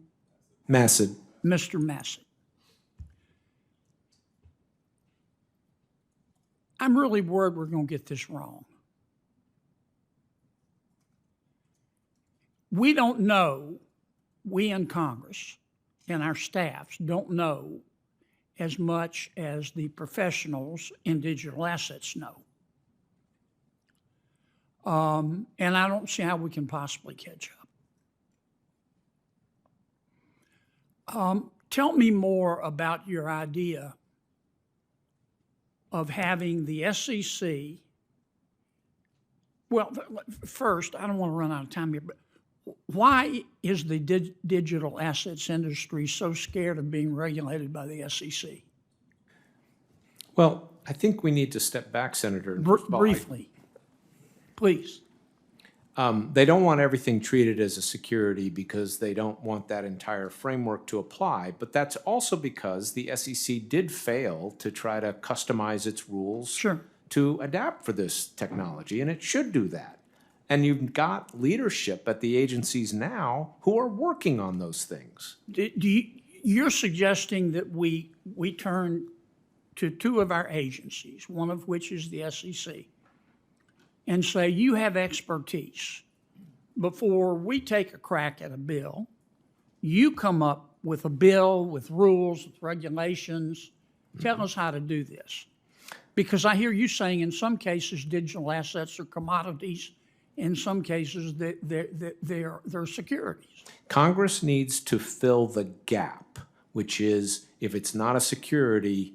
Speaker 7: Massad.
Speaker 10: Mr. Massad. I'm really worried we're going to get this wrong. We don't know, we in Congress and our staffs don't know as much as the professionals in digital assets know. And I don't see how we can possibly catch up. Tell me more about your idea of having the SEC. Well, first, I don't want to run out of time here, but why is the digital assets industry so scared of being regulated by the SEC?
Speaker 7: Well, I think we need to step back, Senator. First of all,
Speaker 10: Briefly, please.
Speaker 7: They don't want everything treated as a security because they don't want that entire framework to apply. But that's also because the SEC did fail to try to customize its rules
Speaker 10: Sure.
Speaker 7: to adapt for this technology, and it should do that. And you've got leadership at the agencies now who are working on those things.
Speaker 10: You're suggesting that we turn to two of our agencies, one of which is the SEC, and say, you have expertise. Before we take a crack at a bill, you come up with a bill with rules, with regulations. Tell us how to do this. Because I hear you saying in some cases digital assets are commodities, in some cases they're securities.
Speaker 7: Congress needs to fill the gap, which is if it's not a security,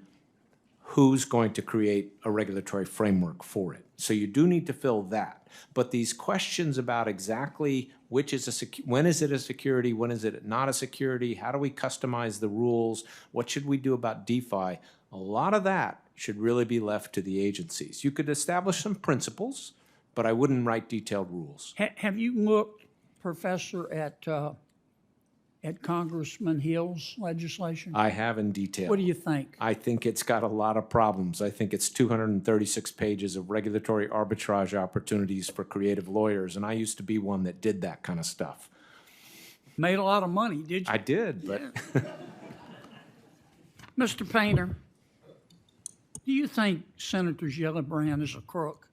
Speaker 7: who's going to create a regulatory framework for it? So you do need to fill that. But these questions about exactly which is when is it a security, when is it not a security, how do we customize the rules, what should we do about DeFi, a lot of that should really be left to the agencies. You could establish some principles, but I wouldn't write detailed rules.
Speaker 10: Have you looked, Professor, at Congressman Hill's legislation?
Speaker 7: I have in detail.
Speaker 10: What do you think?
Speaker 7: I think it's got a lot of problems. I think it's 236 pages of regulatory arbitrage opportunities for creative lawyers, and I used to be one that did that kind of stuff.
Speaker 10: Made a lot of money, did you?
Speaker 7: I did, but
Speaker 10: Mr. Painter, do you think Senator Gillibrand is a crook?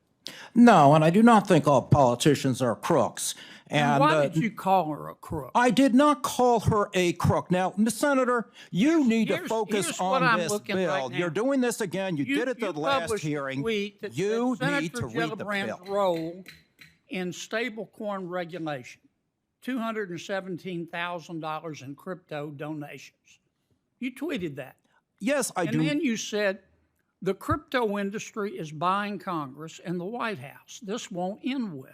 Speaker 8: No, and I do not think all politicians are crooks. And
Speaker 10: why did you call her a crook?
Speaker 8: I did not call her a crook. Now, Senator, you need to
Speaker 10: here's
Speaker 8: focus
Speaker 10: what
Speaker 8: on
Speaker 10: I'm
Speaker 8: this
Speaker 10: looking
Speaker 8: bill.
Speaker 10: right now.
Speaker 8: You're doing this again. You did it the last
Speaker 10: published
Speaker 8: hearing.
Speaker 10: A tweet that
Speaker 8: You
Speaker 10: said
Speaker 8: need to
Speaker 10: Senator
Speaker 8: read the
Speaker 10: Gillibrand's
Speaker 8: bill.
Speaker 10: role in stablecoin regulation, $217,000 in crypto donations. You tweeted that.
Speaker 8: Yes, I do.
Speaker 10: And then you said, the crypto industry is buying Congress and the White House. This won't end well.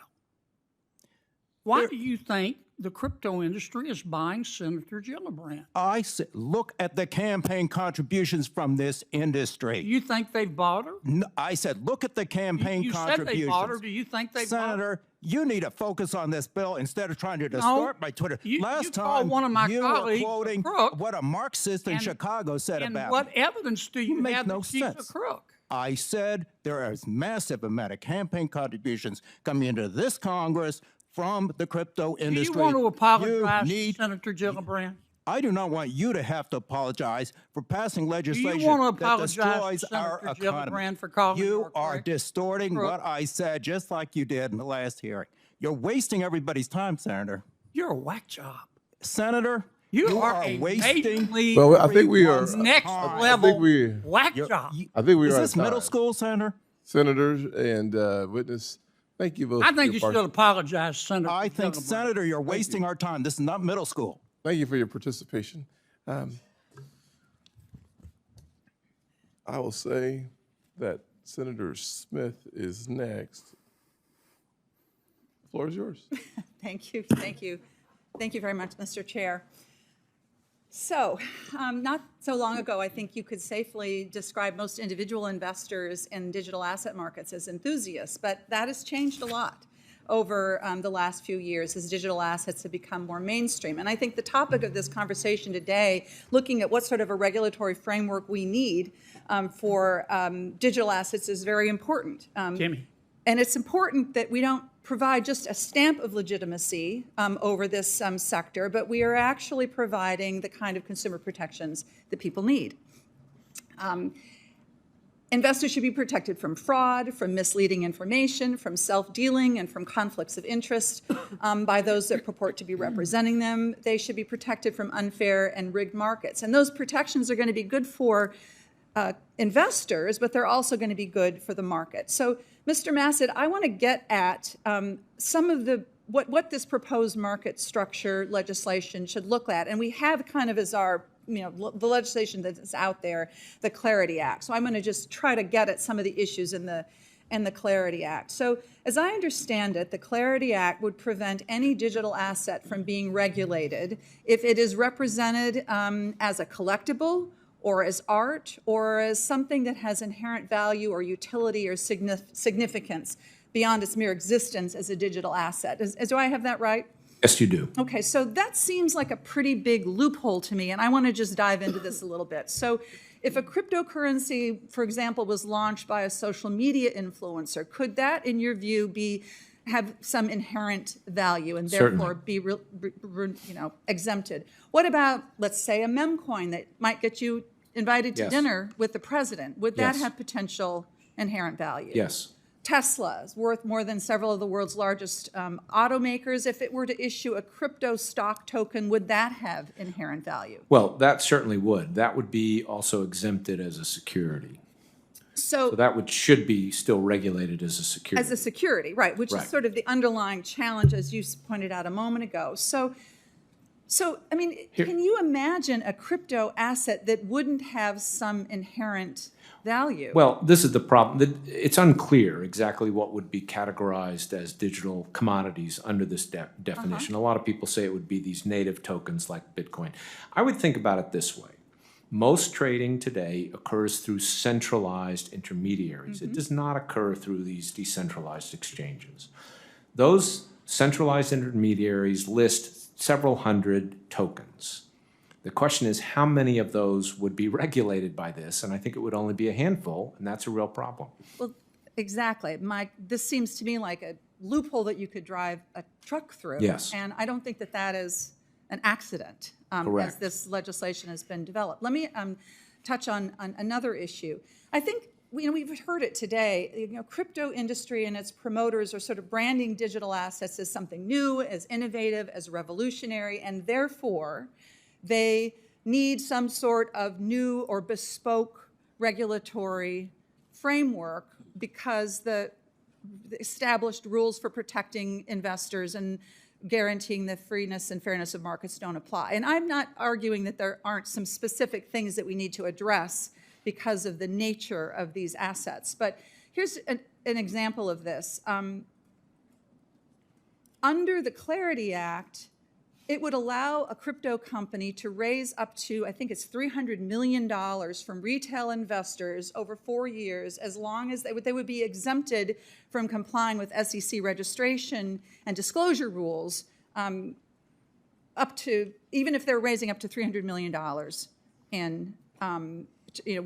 Speaker 10: Why do you think the crypto industry is buying Senator Gillibrand?
Speaker 8: I said, look at the campaign contributions from this industry.
Speaker 10: You think they've bought her?
Speaker 8: No, I said, look at the campaign
Speaker 10: You
Speaker 8: contributions.
Speaker 10: said they bought her. Do you think they bought her?
Speaker 8: Senator, you need to focus on this bill instead of trying to distort my Twitter.
Speaker 10: You called one of my
Speaker 8: you
Speaker 10: colleagues
Speaker 8: were quoting
Speaker 10: a crook,
Speaker 8: what a Marxist in Chicago said
Speaker 10: and
Speaker 8: about
Speaker 10: what
Speaker 8: me.
Speaker 10: evidence do you
Speaker 8: make
Speaker 10: have
Speaker 8: no
Speaker 10: that she's
Speaker 8: sense.
Speaker 10: a crook?
Speaker 8: I said there is massive amount of campaign contributions coming into this Congress from the crypto industry.
Speaker 10: Do you want to apologize
Speaker 8: You
Speaker 10: to Senator Gillibrand?
Speaker 8: I do not want you to have to apologize for passing legislation
Speaker 10: want to
Speaker 8: that
Speaker 10: apologize
Speaker 8: destroys
Speaker 10: to
Speaker 8: our
Speaker 10: Senator
Speaker 8: economy.
Speaker 10: Gillibrand for calling her
Speaker 8: you
Speaker 10: a
Speaker 8: are
Speaker 10: crook?
Speaker 8: distorting what I said, just like you did in the last hearing. You're wasting everybody's time, Senator.
Speaker 10: You're a whack job.
Speaker 8: Senator,
Speaker 10: You are a
Speaker 8: wasting.
Speaker 10: majorly
Speaker 1: Well, I think we are.
Speaker 10: next
Speaker 1: I
Speaker 10: level
Speaker 1: think we.
Speaker 10: whack job.
Speaker 1: I think we
Speaker 8: Is
Speaker 1: are.
Speaker 8: this
Speaker 1: at
Speaker 8: middle
Speaker 1: time.
Speaker 8: school, Senator?
Speaker 1: Senators and witness. Thank you both.
Speaker 10: I
Speaker 1: for
Speaker 10: think
Speaker 1: your
Speaker 10: you should
Speaker 1: part-
Speaker 10: apologize, Senator.
Speaker 8: I think,
Speaker 10: Gillibrand.
Speaker 8: Senator, you're wasting our time. This is not middle school.
Speaker 1: Thank you for your participation. I will say that Senator Smith is next. The floor is yours.
Speaker 11: Thank you, thank you. Thank you very much, Mr. Chair. So, not so long ago, I think you could safely describe most individual investors in digital asset markets as enthusiasts, but that has changed a lot over the last few years as digital assets have become more mainstream. And I think the topic of this conversation today, looking at what sort of a regulatory framework we need for digital assets, is very important.
Speaker 10: Timmy.
Speaker 11: And it's important that we don't provide just a stamp of legitimacy over this sector, but we are actually providing the kind of consumer protections that people need. Investors should be protected from fraud, from misleading information, from self-dealing, and from conflicts of interest by those that purport to be representing them. They should be protected from unfair and rigged markets. And those protections are going to be good for investors, but they're also going to be good for the market. So, Mr. Massad, I want to get at some of the what this proposed market structure legislation should look at, and we have kind of as our the legislation that's out there, the Clarity Act. So I'm going to just try to get at some of the issues in the Clarity Act. So as I understand it, the Clarity Act would prevent any digital asset from being regulated if it is represented as a collectible or as art, or as something that has inherent value or utility or significance beyond its mere existence as a digital asset. Do I have that right?
Speaker 7: Yes, you do.
Speaker 11: Okay, so that seems like a pretty big loophole to me, and I want to just dive into this a little bit. So if a cryptocurrency, for example, was launched by a social media influencer, could that, in your view, have some inherent value and therefore be exempted? What about, let's say, a meme coin that might get you invited to
Speaker 7: Yes.
Speaker 11: dinner with the president? Would that
Speaker 7: Yes.
Speaker 11: have potential inherent value?
Speaker 7: Yes.
Speaker 11: Tesla is worth more than several of the world's largest automakers. If it were to issue a crypto stock token, would that have inherent value?
Speaker 7: Well, that certainly would. That would be also exempted as a security. So that should be still regulated as a security.
Speaker 11: As a security, right, which
Speaker 7: Right.
Speaker 11: is sort of the underlying challenge, as you pointed out a moment ago. So I mean, can you imagine a crypto asset that wouldn't have some inherent value?
Speaker 7: Well, this is the problem. It's unclear exactly what would be categorized as digital commodities under this definition. A lot of people say it would be these native tokens like Bitcoin. I would think about it this way. Most trading today occurs through centralized intermediaries. It does not occur through these decentralized exchanges. Those centralized intermediaries list several hundred tokens. The question is, how many of those would be regulated by this? And I think it would only be a handful, and that's a real problem.
Speaker 11: Well, exactly. This seems to me like a loophole that you could drive a truck through.
Speaker 7: Yes.
Speaker 11: And I don't think that that is an accident as
Speaker 7: Correct.
Speaker 11: this legislation has been developed. Let me touch on another issue. I think we've heard it today. Crypto industry and its promoters are sort of branding digital assets as something new, as innovative, as revolutionary, and therefore they need some sort of new or bespoke regulatory framework because the established rules for protecting investors and guaranteeing the freeness and fairness of markets don't apply. And I'm not arguing that there aren't some specific things that we need to address because of the nature of these assets. But here's an example of this. Under the Clarity Act, it would allow a crypto company to raise up to, I think it's $300 million from retail investors over 4 years, as long as they would be exempted from complying with SEC registration and disclosure rules, up to, even if they're raising up to $300 million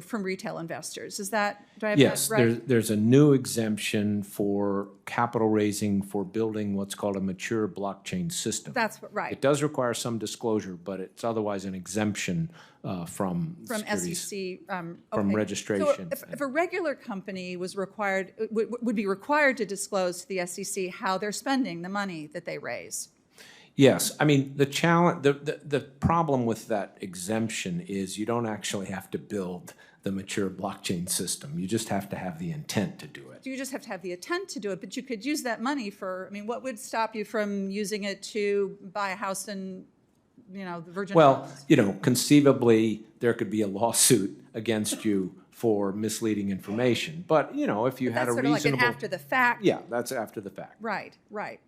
Speaker 11: from retail investors. Is that, do I have
Speaker 7: Yes,
Speaker 11: that right?
Speaker 7: there's a new exemption for capital raising for building what's called a mature blockchain system.
Speaker 11: That's right.
Speaker 7: It does require some disclosure, but it's otherwise an exemption from securities,
Speaker 11: SEC,
Speaker 7: from
Speaker 11: okay.
Speaker 7: registration.
Speaker 11: So if a regular company was required, would be required to disclose to the SEC how they're spending the money that they raise.
Speaker 7: Yes, I mean, the challenge, the problem with that exemption is you don't actually have to build the mature blockchain system. You just have to have the intent to do it.
Speaker 11: You just have to have the intent to do it, but you could use that money for, I mean, what would stop you from using it to buy a house in, the Virgin Islands?
Speaker 7: Well, conceivably, there could be a lawsuit against you for misleading information. But, if you had a reasonable...
Speaker 11: That's sort of like an after the fact.
Speaker 7: Yeah, that's after the fact.
Speaker 11: Right,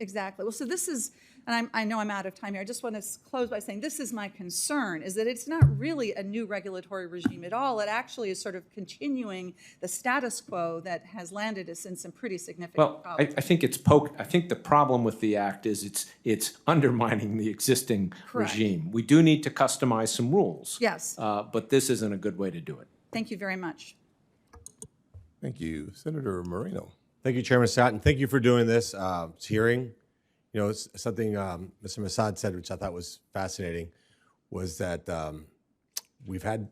Speaker 11: exactly. Well, so this is, and I know I'm out of time here, I just want to close by saying this is my concern, is that it's not really a new regulatory regime at all. It actually is sort of continuing the status quo that has landed us in some pretty significant problems.
Speaker 7: I think I think the problem with the act is it's undermining the existing
Speaker 11: Correct.
Speaker 7: regime. We do need to customize some rules.
Speaker 11: Yes.
Speaker 7: But this isn't a good way to do it.
Speaker 11: Thank you very much.
Speaker 1: Thank you. Senator Moreno.
Speaker 12: Thank you, Chairman Scott, and thank you for doing this hearing. It's something Mr. Massad said, which I thought was fascinating, was that we've had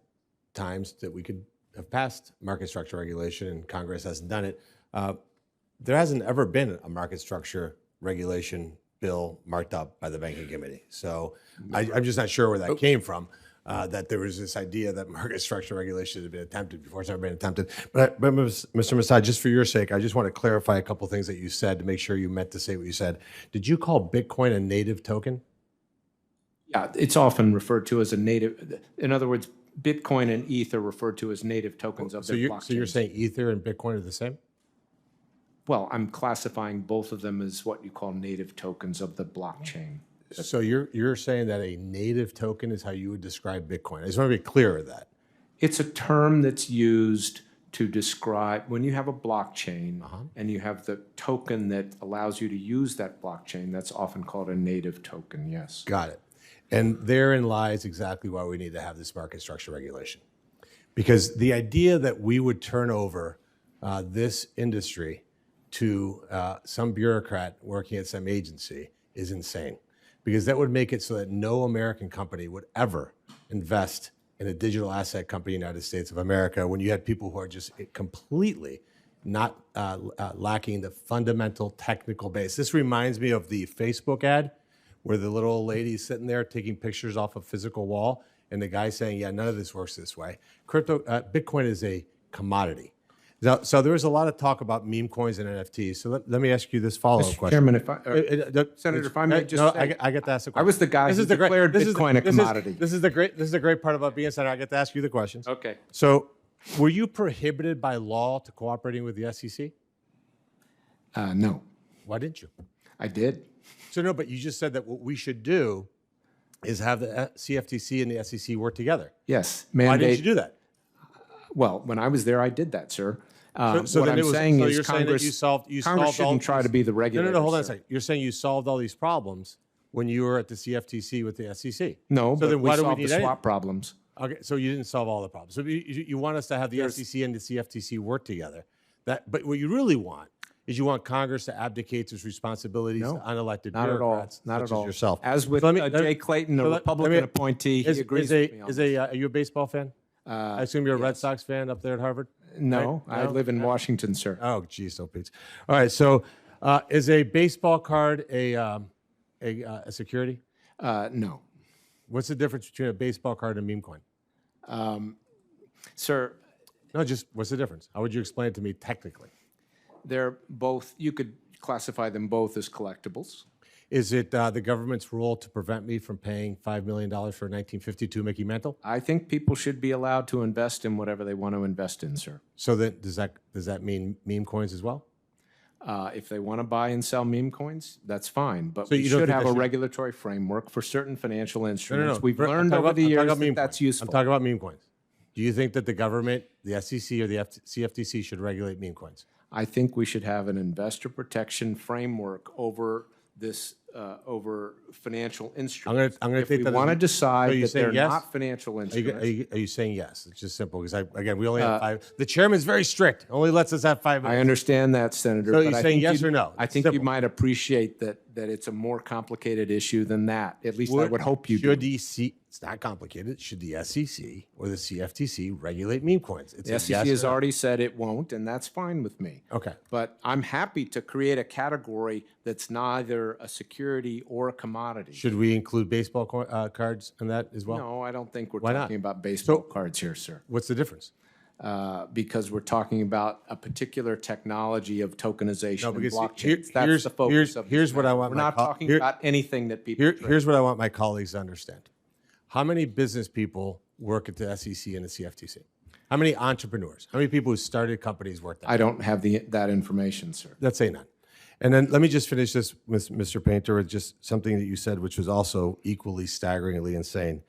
Speaker 12: times that we could have passed market structure regulation, and Congress hasn't done it. There hasn't ever been a market structure regulation bill marked up by the Banking Committee. So I'm just not sure where that came from. That there was this idea that market structure regulation had been attempted before. It's never been attempted. But Mr. Massad, just for your sake, I just want to clarify a couple things that you said to make sure you meant to say what you said. Did you call Bitcoin a native token?
Speaker 7: Yeah, it's often referred to as a native. In other words, Bitcoin and ETH are referred to as native tokens of their blockchains.
Speaker 12: So you're saying Ether and Bitcoin are the same?
Speaker 7: Well, I'm classifying both of them as what you call native tokens of the blockchain.
Speaker 12: So you're saying that a native token is how you would describe Bitcoin. I just want to be clear with that.
Speaker 7: It's a term that's used to describe when you have a blockchain and you have the token that allows you to use that blockchain, that's often called a native token, yes.
Speaker 12: Got it. And therein lies exactly why we need to have this market structure regulation. Because the idea that we would turn over this industry to some bureaucrat working at some agency is insane. Because that would make it so that no American company would ever invest in a digital asset company in the United States of America when you had people who are just completely not lacking the fundamental technical base. This reminds me of the Facebook ad where the little old lady's sitting there taking pictures off a physical wall and the guy saying, yeah, none of this works this way. Bitcoin is a commodity. Now, so there was a lot of talk about meme coins and NFTs. So let me ask you this follow-up question.
Speaker 7: Chairman, Senator, if I may just say,
Speaker 12: I get to ask the question.
Speaker 7: I was the guy who declared Bitcoin a commodity.
Speaker 12: This is the great part about being a senator. I get to ask you the questions.
Speaker 7: Okay.
Speaker 12: So were you prohibited by law to cooperating with the SEC?
Speaker 7: No,
Speaker 12: Why didn't you?
Speaker 7: I did.
Speaker 12: So no, but you just said that what we should do is have the CFTC and the SEC work together.
Speaker 7: Yes.
Speaker 12: Why didn't you do that?
Speaker 7: Well, when I was there, I did that, sir.
Speaker 12: So
Speaker 7: What
Speaker 12: then
Speaker 7: I'm
Speaker 12: it was,
Speaker 7: saying
Speaker 12: so
Speaker 7: is
Speaker 12: you're saying that
Speaker 7: Congress,
Speaker 12: you solved
Speaker 7: Congress
Speaker 12: all
Speaker 7: shouldn't try
Speaker 12: these-
Speaker 7: to be the regulator.
Speaker 12: No, hold on a
Speaker 7: sir.
Speaker 12: second. You're saying you solved all these problems when you were at the CFTC with the SEC.
Speaker 7: No,
Speaker 12: So
Speaker 7: but
Speaker 12: then
Speaker 7: we
Speaker 12: why do we
Speaker 7: solved
Speaker 12: need
Speaker 7: the
Speaker 12: any-
Speaker 7: swap problems.
Speaker 12: Okay, so you didn't solve all the problems. So you want us to have the SEC and the CFTC work together. But what you really want is you want Congress to abdicate its responsibilities to unelected
Speaker 7: Not at all.
Speaker 12: bureaucrats
Speaker 7: Not
Speaker 12: such
Speaker 7: at all.
Speaker 12: as yourself.
Speaker 7: As with
Speaker 12: So let me-
Speaker 7: Jay Clayton, a
Speaker 12: so let-
Speaker 7: Republican
Speaker 12: let me-
Speaker 7: appointee, he agrees with me on this.
Speaker 12: Are you a baseball fan? I assume you're a Red Sox fan up there at Harvard?
Speaker 7: No,
Speaker 12: Right?
Speaker 7: I live in Washington, sir.
Speaker 12: Oh, geez, no Pete. All right, so is a baseball card a security?
Speaker 7: No.
Speaker 12: What's the difference between a baseball card and a meme coin?
Speaker 7: Sir,
Speaker 12: No, just what's the difference? How would you explain it to me technically?
Speaker 7: they're both, you could classify them both as collectibles.
Speaker 12: Is it the government's role to prevent me from paying $5 million for a 1952 Mickey Mantle?
Speaker 7: I think people should be allowed to invest in whatever they want to invest in, sir.
Speaker 12: So then, does that mean meme coins as well?
Speaker 7: If they want to buy and sell meme coins, that's fine. But
Speaker 12: So
Speaker 7: we
Speaker 12: you don't
Speaker 7: should
Speaker 12: think
Speaker 7: have
Speaker 12: that
Speaker 7: a
Speaker 12: should-
Speaker 7: regulatory framework for certain financial
Speaker 12: No,
Speaker 7: instruments. We've
Speaker 12: I'm
Speaker 7: learned
Speaker 12: talking
Speaker 7: over the
Speaker 12: I'm talking
Speaker 7: years
Speaker 12: about
Speaker 7: that
Speaker 12: meme
Speaker 7: that's
Speaker 12: coins.
Speaker 7: useful.
Speaker 12: I'm talking about meme coins. Do you think that the government, the SEC or the CFTC should regulate meme coins?
Speaker 7: I think we should have an investor protection framework over this, over financial instruments.
Speaker 12: I'm gonna
Speaker 7: If
Speaker 12: take
Speaker 7: we
Speaker 12: that as
Speaker 7: want to
Speaker 12: so
Speaker 7: decide
Speaker 12: you're
Speaker 7: that
Speaker 12: saying
Speaker 7: they're
Speaker 12: yes?
Speaker 7: not financial
Speaker 12: Are
Speaker 7: instruments,
Speaker 12: you saying yes? It's just simple because we only have 5. The chairman's very strict. Only lets us have 5 minutes.
Speaker 7: I understand that, Senator.
Speaker 12: So
Speaker 7: but
Speaker 12: you're
Speaker 7: I
Speaker 12: saying
Speaker 7: think
Speaker 12: yes
Speaker 7: you'd-
Speaker 12: or no?
Speaker 7: I
Speaker 12: It's
Speaker 7: think you
Speaker 12: simple.
Speaker 7: might appreciate that it's a more complicated issue than that. At least I would hope you
Speaker 12: should
Speaker 7: do.
Speaker 12: it's not complicated. Should the SEC or the CFTC regulate meme coins? It's
Speaker 7: The
Speaker 12: a
Speaker 7: SEC
Speaker 12: yes
Speaker 7: has
Speaker 12: or no.
Speaker 7: already said it won't, and that's fine with me.
Speaker 12: Okay.
Speaker 7: But I'm happy to create a category that's neither a security or a commodity.
Speaker 12: Should we include baseball cards in that as well?
Speaker 7: No, I don't think we're
Speaker 12: Why not?
Speaker 7: talking about baseball
Speaker 12: So-
Speaker 7: cards here, sir.
Speaker 12: What's the difference?
Speaker 7: Because we're talking about a particular technology of tokenization
Speaker 12: No,
Speaker 7: and
Speaker 12: because
Speaker 7: blockchains. That's the focus of this
Speaker 12: here's what I
Speaker 7: matter.
Speaker 12: want
Speaker 7: We're
Speaker 12: my
Speaker 7: not
Speaker 12: co-
Speaker 7: talking
Speaker 12: here-
Speaker 7: about anything that people.
Speaker 12: Here's what I want my colleagues to understand. How many business people work at the SEC and the CFTC? How many entrepreneurs? How many people who started companies work there?
Speaker 7: I don't have that information, sir.
Speaker 12: Let's say none. And then let me just finish this, Mr. Painter, with just something that you said, which was also equally staggeringly insane.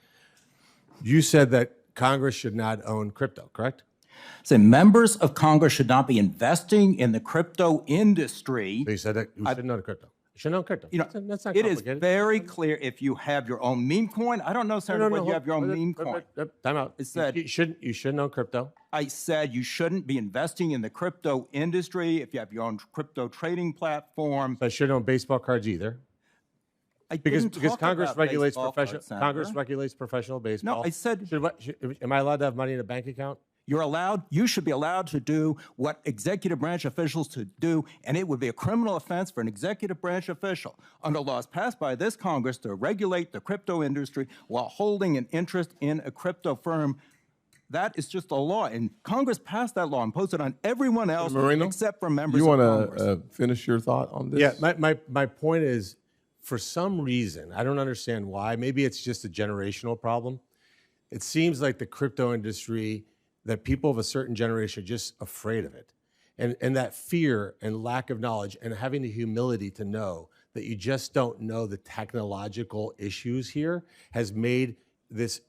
Speaker 12: You said that Congress should not own crypto, correct?
Speaker 8: So members of Congress should not be investing in the crypto industry.
Speaker 12: So you said that you shouldn't own crypto. You shouldn't own crypto.
Speaker 8: You know,
Speaker 12: That's not
Speaker 8: it is
Speaker 12: complicated.
Speaker 8: very clear if you have your own meme coin. I don't know, Senator, whether you have your own meme coin.
Speaker 12: Time out.
Speaker 8: It said-
Speaker 12: you shouldn't own crypto.
Speaker 8: I said you shouldn't be investing in the crypto industry if you have your own crypto trading platform.
Speaker 12: I shouldn't own baseball cards either.
Speaker 8: I
Speaker 12: Because
Speaker 8: didn't talk
Speaker 12: Congress
Speaker 8: about
Speaker 12: regulates
Speaker 8: baseball
Speaker 12: professional
Speaker 8: cards,
Speaker 12: Congress
Speaker 8: Senator.
Speaker 12: regulates professional baseball.
Speaker 8: I said-
Speaker 12: am I allowed to have money in a bank account?
Speaker 8: You should be allowed to do what executive branch officials to do, and it would be a criminal offense for an executive branch official under laws passed by this Congress to regulate the crypto industry while holding an interest in a crypto firm. That is just a law, and Congress passed that law and imposed it on everyone else
Speaker 1: Moreno,
Speaker 8: except for members
Speaker 1: You
Speaker 8: of
Speaker 1: want
Speaker 8: Congress.
Speaker 1: to finish your thought on this?
Speaker 12: Yeah, my point is, for some reason, I don't understand why, maybe it's just a generational problem. It seems like the crypto industry, that people of a certain generation are just afraid of it. And that fear and lack of knowledge and having the humility to know that you just don't know the technological issues here has made this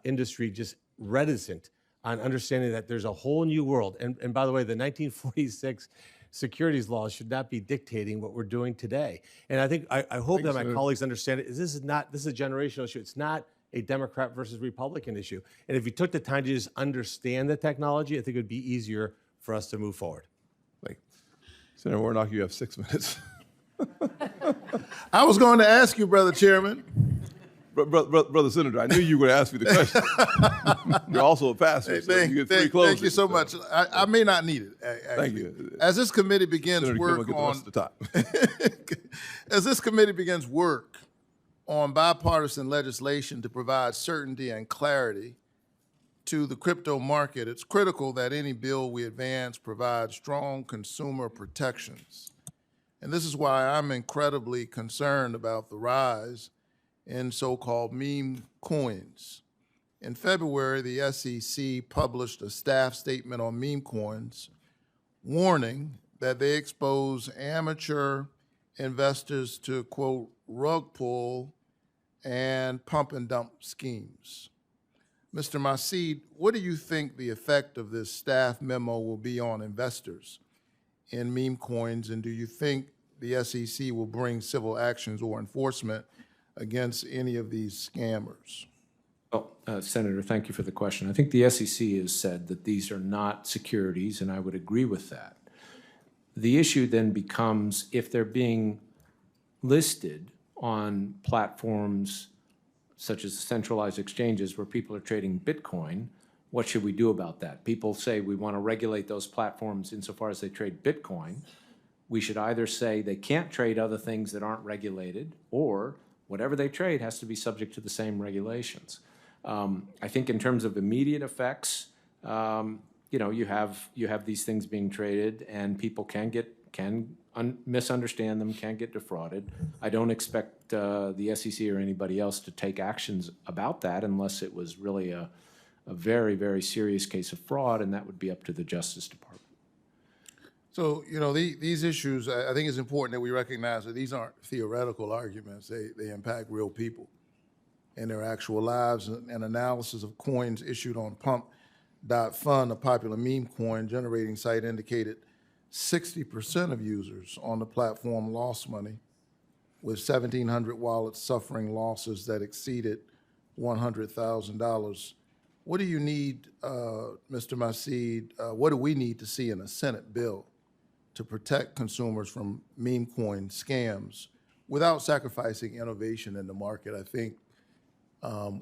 Speaker 12: industry just reticent on understanding that there's a whole new world. And by the way, the 1946 securities laws should not be dictating what we're doing today. And I think, I hope that my colleagues understand it. This is a generational issue. It's not a Democrat versus Republican issue. And if you took the time to just understand the technology, I think it would be easier for us to move forward.
Speaker 1: Like, Senator Warnock, you have 6 minutes.
Speaker 13: I was going to ask you, Brother Chairman.
Speaker 1: Brother Senator, I knew you were going to ask me the question. You're also a pastor, so you get 3 closings.
Speaker 13: Thank you so much. I may not need it, actually.
Speaker 1: Thank you.
Speaker 13: As this committee begins
Speaker 1: Senator,
Speaker 13: work
Speaker 1: get the rest of the time.
Speaker 13: as this committee begins work on bipartisan legislation to provide certainty and clarity to the crypto market, it's critical that any bill we advance provide strong consumer protections. And this is why I'm incredibly concerned about the rise in so-called meme coins. In February, the SEC published a staff statement on meme coins, warning that they expose amateur investors to, quote, rug pull and pump and dump schemes. Mr. Masid, what do you think the effect of this staff memo will be on investors in meme coins, and do you think the SEC will bring civil actions or enforcement against any of these scammers?
Speaker 7: Well, Senator, thank you for the question. I think the SEC has said that these are not securities, and I would agree with that. The issue then becomes if they're being listed on platforms such as centralized exchanges where people are trading Bitcoin, what should we do about that? People say we want to regulate those platforms insofar as they trade Bitcoin. We should either say they can't trade other things that aren't regulated, or whatever they trade has to be subject to the same regulations. I think in terms of immediate effects, you have these things being traded, and people can misunderstand them, can get defrauded. I don't expect the SEC or anybody else to take actions about that unless it was really a very, very serious case of fraud, and that would be up to the Justice Department.
Speaker 13: So, these issues, I think it's important that we recognize that these aren't theoretical arguments. They impact real people in their actual lives. An analysis of coins issued on Pump.Fund, a popular meme coin generating site, indicated 60% of users on the platform lost money, with 1,700 wallets suffering losses that exceeded $100,000. What do you need, Mr. Masid, what do we need to see in a Senate bill to protect consumers from meme coin scams without sacrificing innovation in the market? I think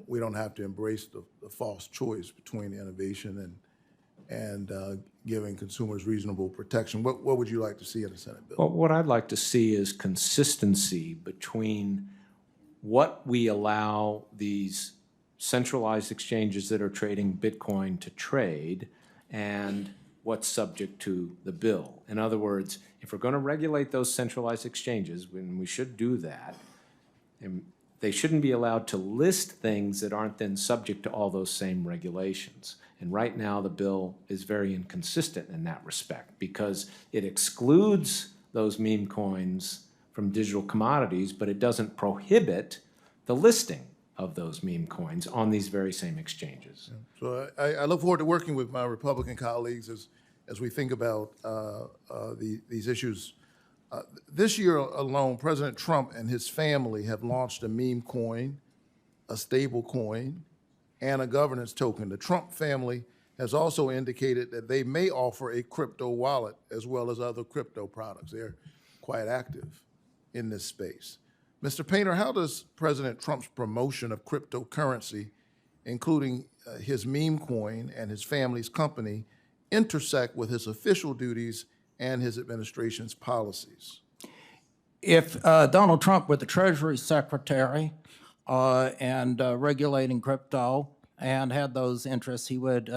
Speaker 13: we don't have to embrace the false choice between innovation and giving consumers reasonable protection. What would you like to see in a Senate bill?
Speaker 7: Well, what I'd like to see is consistency between what we allow these centralized exchanges that are trading Bitcoin to trade and what's subject to the bill. In other words, if we're going to regulate those centralized exchanges, when we should do that, they shouldn't be allowed to list things that aren't then subject to all those same regulations. And right now, the bill is very inconsistent in that respect because it excludes those meme coins from digital commodities, but it doesn't prohibit the listing of those meme coins on these very same exchanges.
Speaker 13: So I look forward to working with my Republican colleagues as we think about these issues. This year alone, President Trump and his family have launched a meme coin, a stable coin, and a governance token. The Trump family has also indicated that they may offer a crypto wallet as well as other crypto products. They're quite active in this space. Mr. Painter, how does President Trump's promotion of cryptocurrency, including his meme coin and his family's company, intersect with his official duties and his administration's policies?
Speaker 8: If Donald Trump were the Treasury Secretary and regulating crypto and had those interests, he would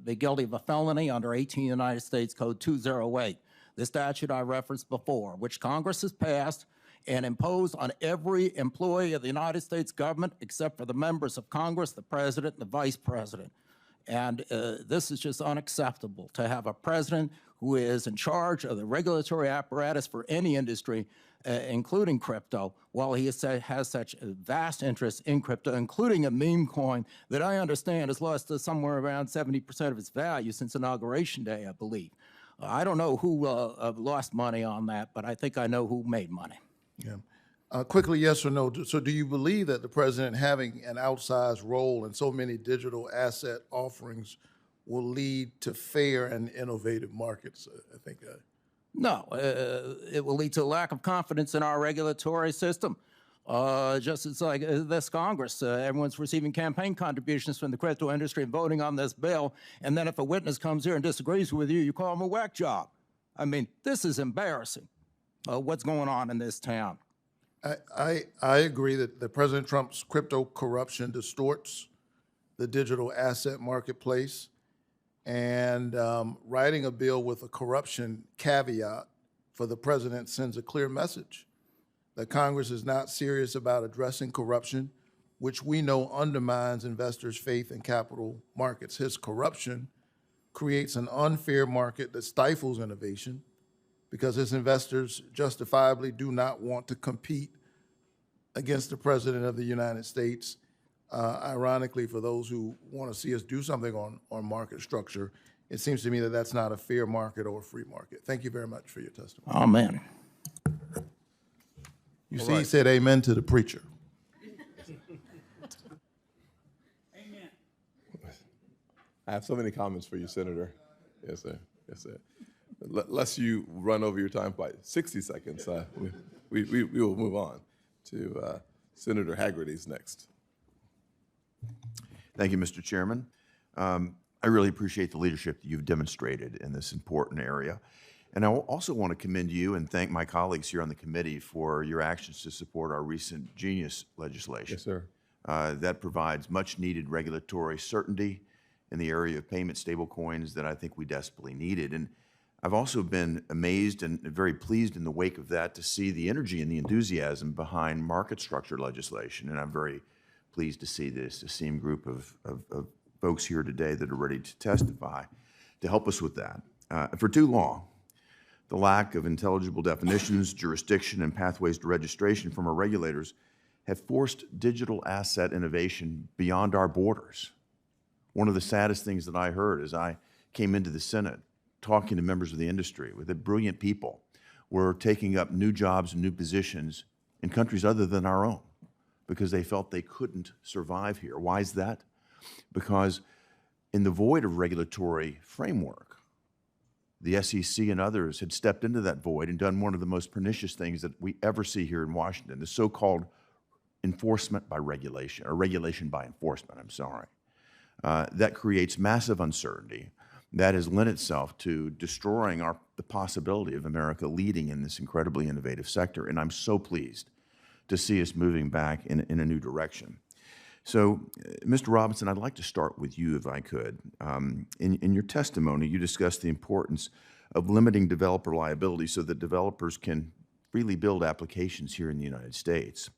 Speaker 8: be guilty of a felony under 18 United States Code 208, the statute I referenced before, which Congress has passed and imposed on every employee of the United States government except for the members of Congress, the president, and the vice president. And this is just unacceptable to have a president who is in charge of the regulatory apparatus for any industry including crypto, while he has such a vast interest in crypto, including a meme coin that I understand has lost somewhere around 70% of its value since Inauguration Day, I believe. I don't know who lost money on that, but I think I know who made money.
Speaker 13: Yeah. Quickly, yes or no? So do you believe that the president having an outsized role in so many digital asset offerings will lead to fair and innovative markets? I think
Speaker 8: No, it will lead to a lack of confidence in our regulatory system. Just as like this Congress, everyone's receiving campaign contributions from the crypto industry and voting on this bill, and then if a witness comes here and disagrees with you, you call him a whack job. I mean, this is embarrassing, what's going on in this town.
Speaker 13: I agree that President Trump's crypto corruption distorts the digital asset marketplace, and writing a bill with a corruption caveat for the president sends a clear message that Congress is not serious about addressing corruption, which we know undermines investors' faith in capital markets. His corruption creates an unfair market that stifles innovation because his investors justifiably do not want to compete against the President of the United States. Ironically, for those who want to see us do something on market structure, it seems to me that that's not a fair market or a free market. Thank you very much for your testimony.
Speaker 8: Amen.
Speaker 13: You see, he said amen to the preacher.
Speaker 10: Amen.
Speaker 1: I have so many comments for you, Senator. Yes, sir. Yes, sir. Lest you run over your time by 60 seconds, we will move on to Senator Haggerty's next.
Speaker 14: Thank you, Mr. Chairman. I really appreciate the leadership that you've demonstrated in this important area. And I also want to commend you and thank my colleagues here on the committee for your actions to support our recent Genius legislation.
Speaker 1: Yes, sir.
Speaker 14: That provides much needed regulatory certainty in the area of payment stablecoins that I think we desperately needed. And I've also been amazed and very pleased in the wake of that to see the energy and the enthusiasm behind market structure legislation. And I'm very pleased to see this esteemed group of folks here today that are ready to testify to help us with that. For too long, the lack of intelligible definitions, jurisdiction, and pathways to registration from our regulators have forced digital asset innovation beyond our borders. One of the saddest things that I heard as I came into the Senate talking to members of the industry with the brilliant people were taking up new jobs and new positions in countries other than our own because they felt they couldn't survive here. Why is that? Because in the void of regulatory framework, the SEC and others had stepped into that void and done one of the most pernicious things that we ever see here in Washington, the so-called enforcement by regulation, or regulation by enforcement, I'm sorry. That creates massive uncertainty. That has lent itself to destroying the possibility of America leading in this incredibly innovative sector, and I'm so pleased to see us moving back in a new direction. So, Mr. Robinson, I'd like to start with you if I could. In your testimony, you discussed the importance of limiting developer liability so that developers can freely build applications here in the United States.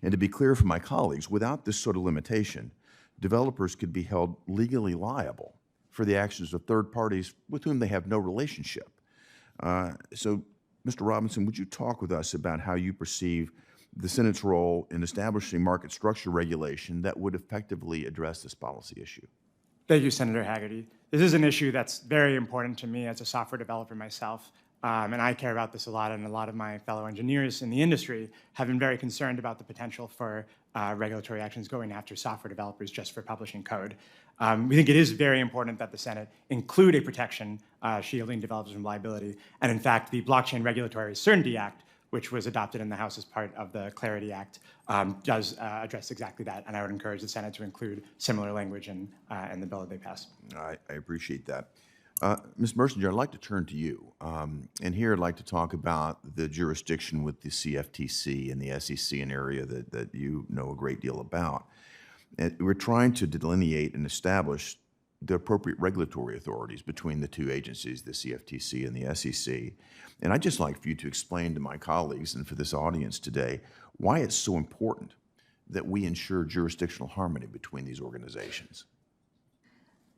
Speaker 14: And to be clear for my colleagues, without this sort of limitation, developers could be held legally liable for the actions of third parties with whom they have no relationship. So, Mr. Robinson, would you talk with us about how you perceive the Senate's role in establishing market structure regulation that would effectively address this policy issue?
Speaker 5: Thank you, Senator Haggerty. This is an issue that's very important to me as a software developer myself, and I care about this a lot, and a lot of my fellow engineers in the industry have been very concerned about the potential for regulatory actions going after software developers just for publishing code. We think it is very important that the Senate include a protection shielding developers from liability, and in fact, the Blockchain Regulatory Certainty Act, which was adopted in the House as part of the Clarity Act, does address exactly that, and I would encourage the Senate to include similar language in the bill that they pass.
Speaker 14: I appreciate that. Ms. Mersinger, I'd like to turn to you. And here I'd like to talk about the jurisdiction with the CFTC and the SEC, an area that you know a great deal about. And we're trying to delineate and establish the appropriate regulatory authorities between the two agencies, the CFTC and the SEC. And I'd just like for you to explain to my colleagues and for this audience today why it's so important that we ensure jurisdictional harmony between these organizations.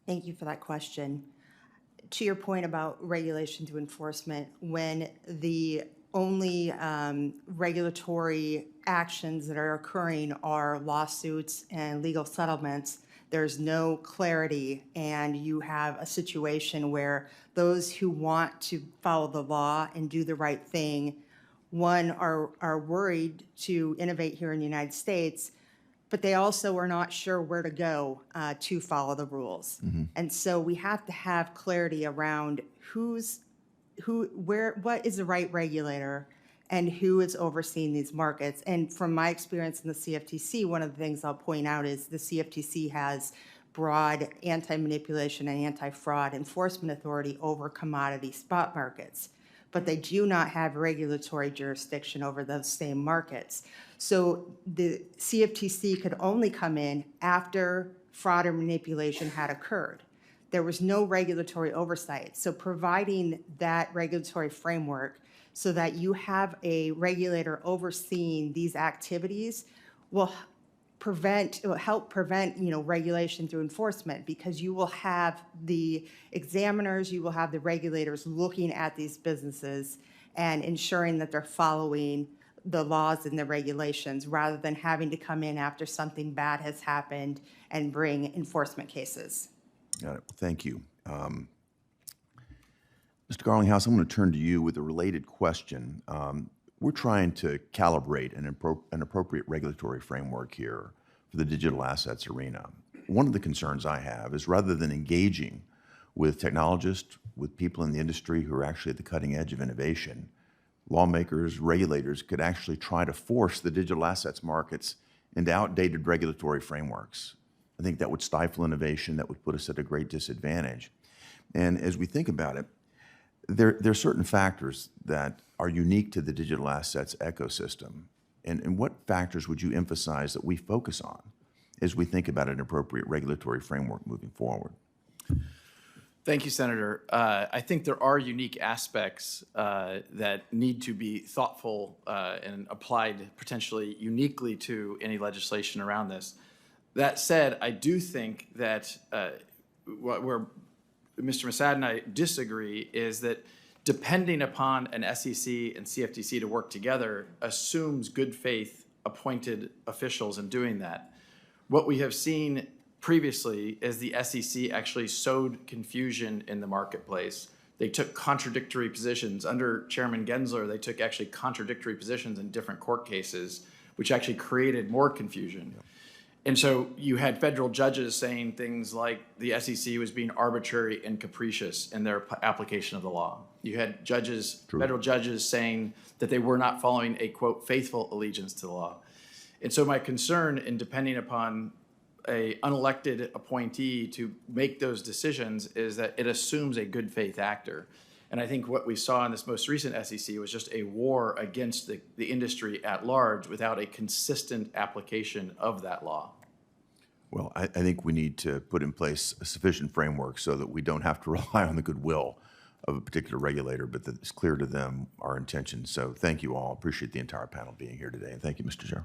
Speaker 3: Thank you for that question. To your point about regulation to enforcement, when the only regulatory actions that are occurring are lawsuits and legal settlements. There's no clarity, and you have a situation where those who want to follow the law and do the right thing, one, are worried to innovate here in the United States, but they also are not sure where to go to follow the rules. And so we have to have clarity around what is the right regulator and who is overseeing these markets. And from my experience in the CFTC, one of the things I'll point out is the CFTC has broad anti-manipulation and anti-fraud enforcement authority over commodity spot markets, but they do not have regulatory jurisdiction over those same markets. So the CFTC could only come in after fraud or manipulation had occurred. There was no regulatory oversight. So providing that regulatory framework so that you have a regulator overseeing these activities will help prevent regulation through enforcement, because you will have the examiners, you will have the regulators looking at these businesses and ensuring that they're following the laws and the regulations, rather than having to come in after something bad has happened and bring enforcement cases.
Speaker 14: Got it. Thank you. Mr. Garlinghouse, I'm going to turn to you with a related question. We're trying to calibrate an appropriate regulatory framework here for the digital assets arena. One of the concerns I have is, rather than engaging with technologists, with people in the industry who are actually at the cutting edge of innovation, lawmakers, regulators could actually try to force the digital assets markets into outdated regulatory frameworks. I think that would stifle innovation, that would put us at a great disadvantage. And as we think about it, there are certain factors that are unique to the digital assets ecosystem. And what factors would you emphasize that we focus on as we think about an appropriate regulatory framework moving forward?
Speaker 6: Thank you, Senator. I think there are unique aspects that need to be thoughtful and applied potentially uniquely to any legislation around this. That said, I do think that where Mr. Massad and I disagree is that depending upon an SEC and CFTC to work together assumes good faith appointed officials in doing that. What we have seen previously is the SEC actually sowed confusion in the marketplace. They took contradictory positions. Under Chairman Gensler, they took actually contradictory positions in different court cases, which actually created more confusion. Yeah. And so you had federal judges saying things like the SEC was being arbitrary and capricious in their application of the law. You had federal judges saying that they were not following a, quote, faithful allegiance to the law. And so my concern in depending upon an unelected appointee to make those decisions is that it assumes a good faith actor. And I think what we saw in this most recent SEC was just a war against the industry at large without a consistent application of that law.
Speaker 14: Well, I think we need to put in place a sufficient framework so that we don't have to rely on the goodwill of a particular regulator, but that it's clear to them our intention. So thank you all. Appreciate the entire panel being here today. And thank you, Mr. Chair.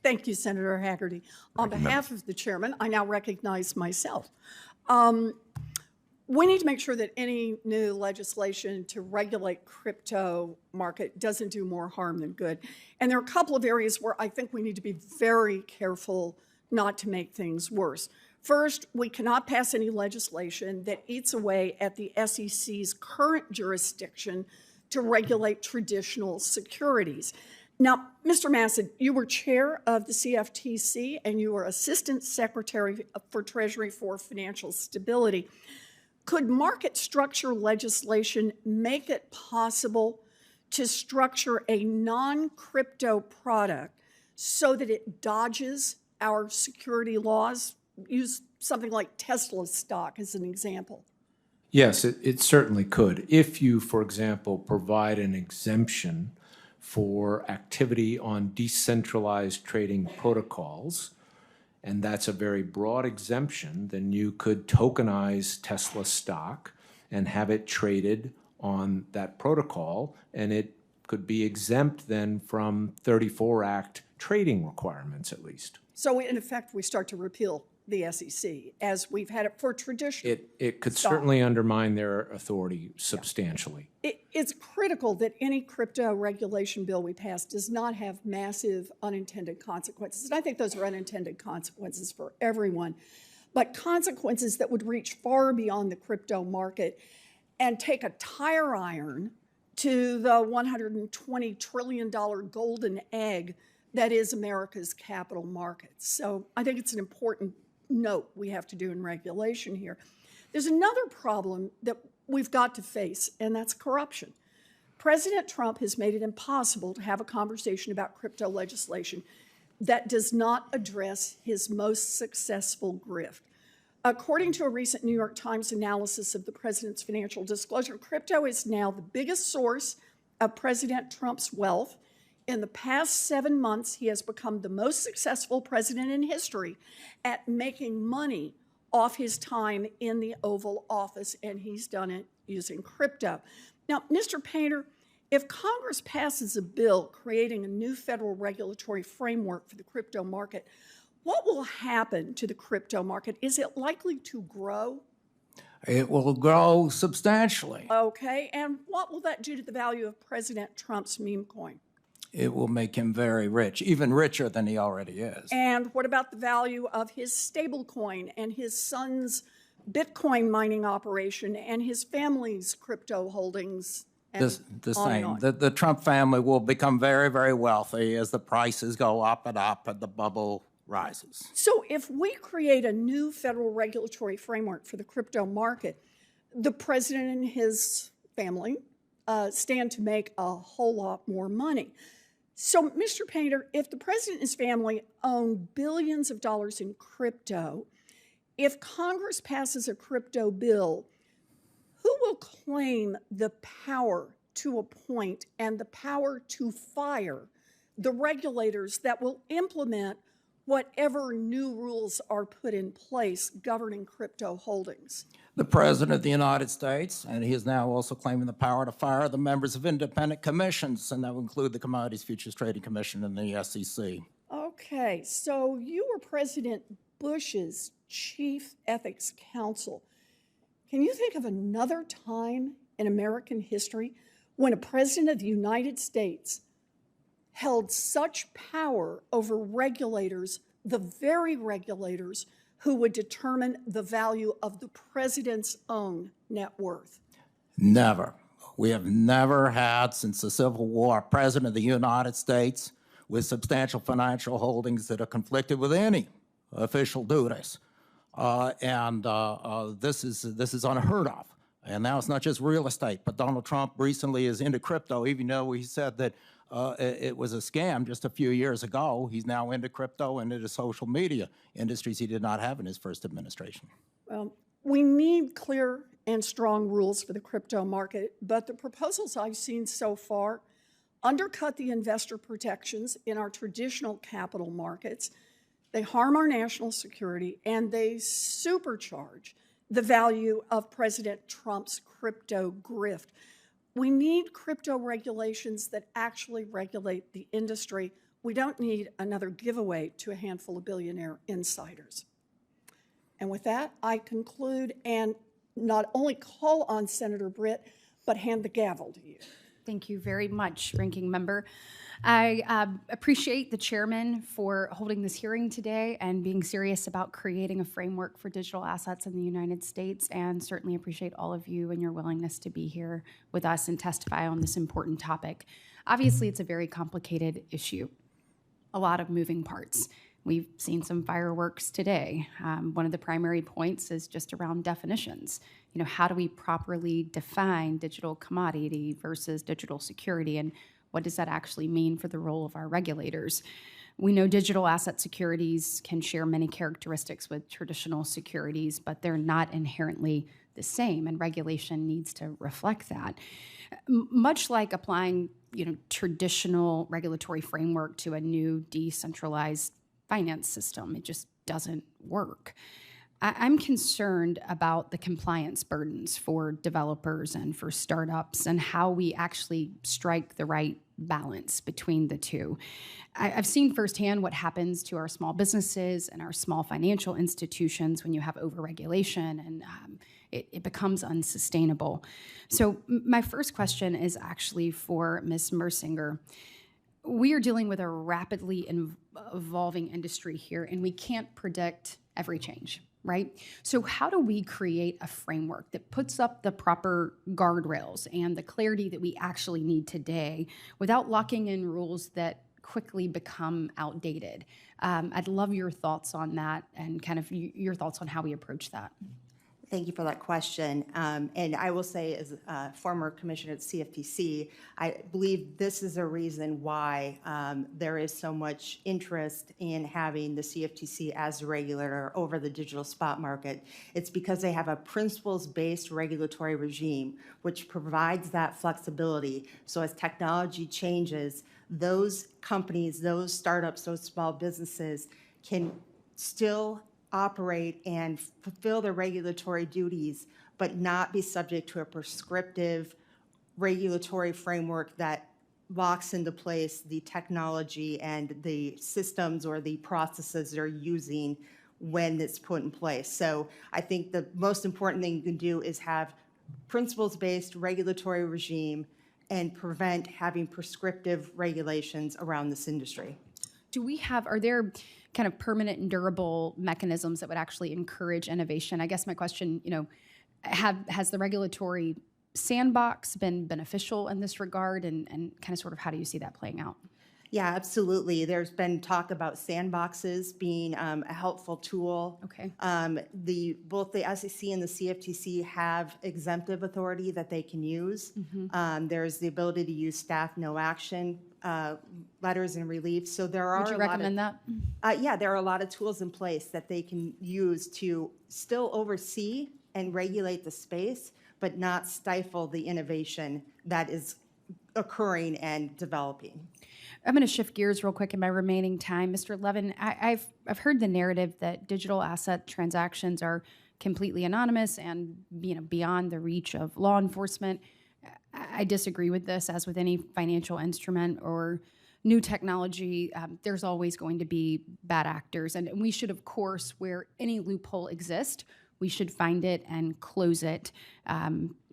Speaker 2: Thank you, Senator Haggerty. On behalf of the chairman, I now recognize myself. We need to make sure that any new legislation to regulate crypto market doesn't do more harm than good. And there are a couple of areas where I think we need to be very careful not to make things worse. First, we cannot pass any legislation that eats away at the SEC's current jurisdiction to regulate traditional securities. Now, Mr. Massad, you were chair of the CFTC and you were Assistant Secretary for Treasury for Financial Stability. Could market structure legislation make it possible to structure a non-crypto product so that it dodges our security laws? Use something like Tesla stock as an example.
Speaker 7: Yes, it certainly could. If you, for example, provide an exemption for activity on decentralized trading protocols, and that's a very broad exemption, then you could tokenize Tesla stock and have it traded on that protocol, and it could be exempt then from 34 Act trading requirements at least.
Speaker 2: So in effect, we start to repeal the SEC, as we've had it for traditional.
Speaker 7: It could
Speaker 2: stock.
Speaker 7: certainly undermine their authority substantially.
Speaker 2: It's critical that any crypto regulation bill we pass does not have massive unintended consequences. And I think those are unintended consequences for everyone, but consequences that would reach far beyond the crypto market and take a tire iron to the $120 trillion golden egg that is America's capital markets. So I think it's an important note we have to do in regulation here. There's another problem that we've got to face, and that's corruption. President Trump has made it impossible to have a conversation about crypto legislation that does not address his most successful grift. According to a recent New York Times analysis of the president's financial disclosure, crypto is now the biggest source of President Trump's wealth. In the past 7 months, he has become the most successful president in history at making money off his time in the Oval Office, and he's done it using crypto. Now, Mr. Painter, if Congress passes a bill creating a new federal regulatory framework for the crypto market, what will happen to the crypto market? Is it likely to grow?
Speaker 8: It will grow substantially.
Speaker 2: Okay, and what will that do to the value of President Trump's meme coin?
Speaker 8: It will make him very rich, even richer than he already is.
Speaker 2: And what about the value of his stablecoin and his son's Bitcoin mining operation and his family's crypto holdings?
Speaker 8: The same. The Trump family will become very, very wealthy as the prices go up and the bubble rises.
Speaker 2: So if we create a new federal regulatory framework for the crypto market, the president and his family stand to make a whole lot more money. So, Mr. Painter, if the president and his family own billions of dollars in crypto, if Congress passes a crypto bill, who will claim the power to appoint and the power to fire the regulators that will implement whatever new rules are put in place governing crypto holdings?
Speaker 8: The President of the United States, and he is now also claiming the power to fire the members of independent commissions, and that will include the Commodities Futures Trading Commission and the SEC.
Speaker 2: Okay, so you were President Bush's chief ethics counsel. Can you think of another time in American history when a president of the United States held such power over regulators, the very regulators who would determine the value of the president's own net worth?
Speaker 8: Never. We have never had, since the Civil War, a president of the United States with substantial financial holdings that are conflicted with any official duties. This is unheard of. And now it's not just real estate, but Donald Trump recently is into crypto, even though he said that it was a scam just a few years ago. He's now into crypto and into social media, industries he did not have in his first administration.
Speaker 2: Well, we need clear and strong rules for the crypto market, but the proposals I've seen so far undercut the investor protections in our traditional capital markets. They harm our national security, and they supercharge the value of President Trump's crypto grift. We need crypto regulations that actually regulate the industry. We don't need another giveaway to a handful of billionaire insiders. And with that, I conclude and not only call on Senator Britt, but hand the gavel to you.
Speaker 15: Thank you very much, Ranking Member. I appreciate the chairman for holding this hearing today and being serious about creating a framework for digital assets in the United States, and certainly appreciate all of you and your willingness to be here with us and testify on this important topic. Obviously, it's a very complicated issue, a lot of moving parts. We've seen some fireworks today. One of the primary points is just around definitions. You know, how do we properly define digital commodity versus digital security, and what does that actually mean for the role of our regulators? We know digital asset securities can share many characteristics with traditional securities, but they're not inherently the same, and regulation needs to reflect that. Much like applying, traditional regulatory framework to a new decentralized finance system, it just doesn't work. I'm concerned about the compliance burdens for developers and for startups and how we actually strike the right balance between the two. I've seen firsthand what happens to our small businesses and our small financial institutions when you have overregulation, and it becomes unsustainable. So my first question is actually for Ms. Mersinger. We are dealing with a rapidly evolving industry here, and we can't predict every change, right? So how do we create a framework that puts up the proper guardrails and the clarity that we actually need today without locking in rules that quickly become outdated? I'd love your thoughts on that and kind of your thoughts on how we approach that.
Speaker 3: Thank you for that question. And I will say, as a former commissioner at CFTC, I believe this is a reason why there is so much interest in having the CFTC as a regulator over the digital spot market. It's because they have a principles-based regulatory regime, which provides that flexibility. So as technology changes, those companies, those startups, those small businesses can still operate and fulfill their regulatory duties, but not be subject to a prescriptive regulatory framework that locks into place the technology and the systems or the processes they're using when it's put in place. So I think the most important thing you can do is have principles-based regulatory regime and prevent having prescriptive regulations around this industry.
Speaker 15: Are there kind of permanent and durable mechanisms that would actually encourage innovation? I guess my question, has the regulatory sandbox been beneficial in this regard, and kind of sort of how do you see that playing out?
Speaker 3: Yeah, absolutely. There's been talk about sandboxes being a helpful tool.
Speaker 15: Okay.
Speaker 3: Both the SEC and the CFTC have exemptive authority that they can use.
Speaker 15: Mm-hmm.
Speaker 3: There's the ability to use staff no action letters and relief. So there are.
Speaker 15: Would you recommend that?
Speaker 3: Yeah, there are a lot of tools in place that they can use to still oversee and regulate the space, but not stifle the innovation that is occurring and developing.
Speaker 15: I'm going to shift gears real quick in my remaining time. Mr. Levin, I've heard the narrative that digital asset transactions are completely anonymous and beyond the reach of law enforcement. I disagree with this. As with any financial instrument or new technology, there's always going to be bad actors. And we should, of course, where any loophole exists, we should find it and close it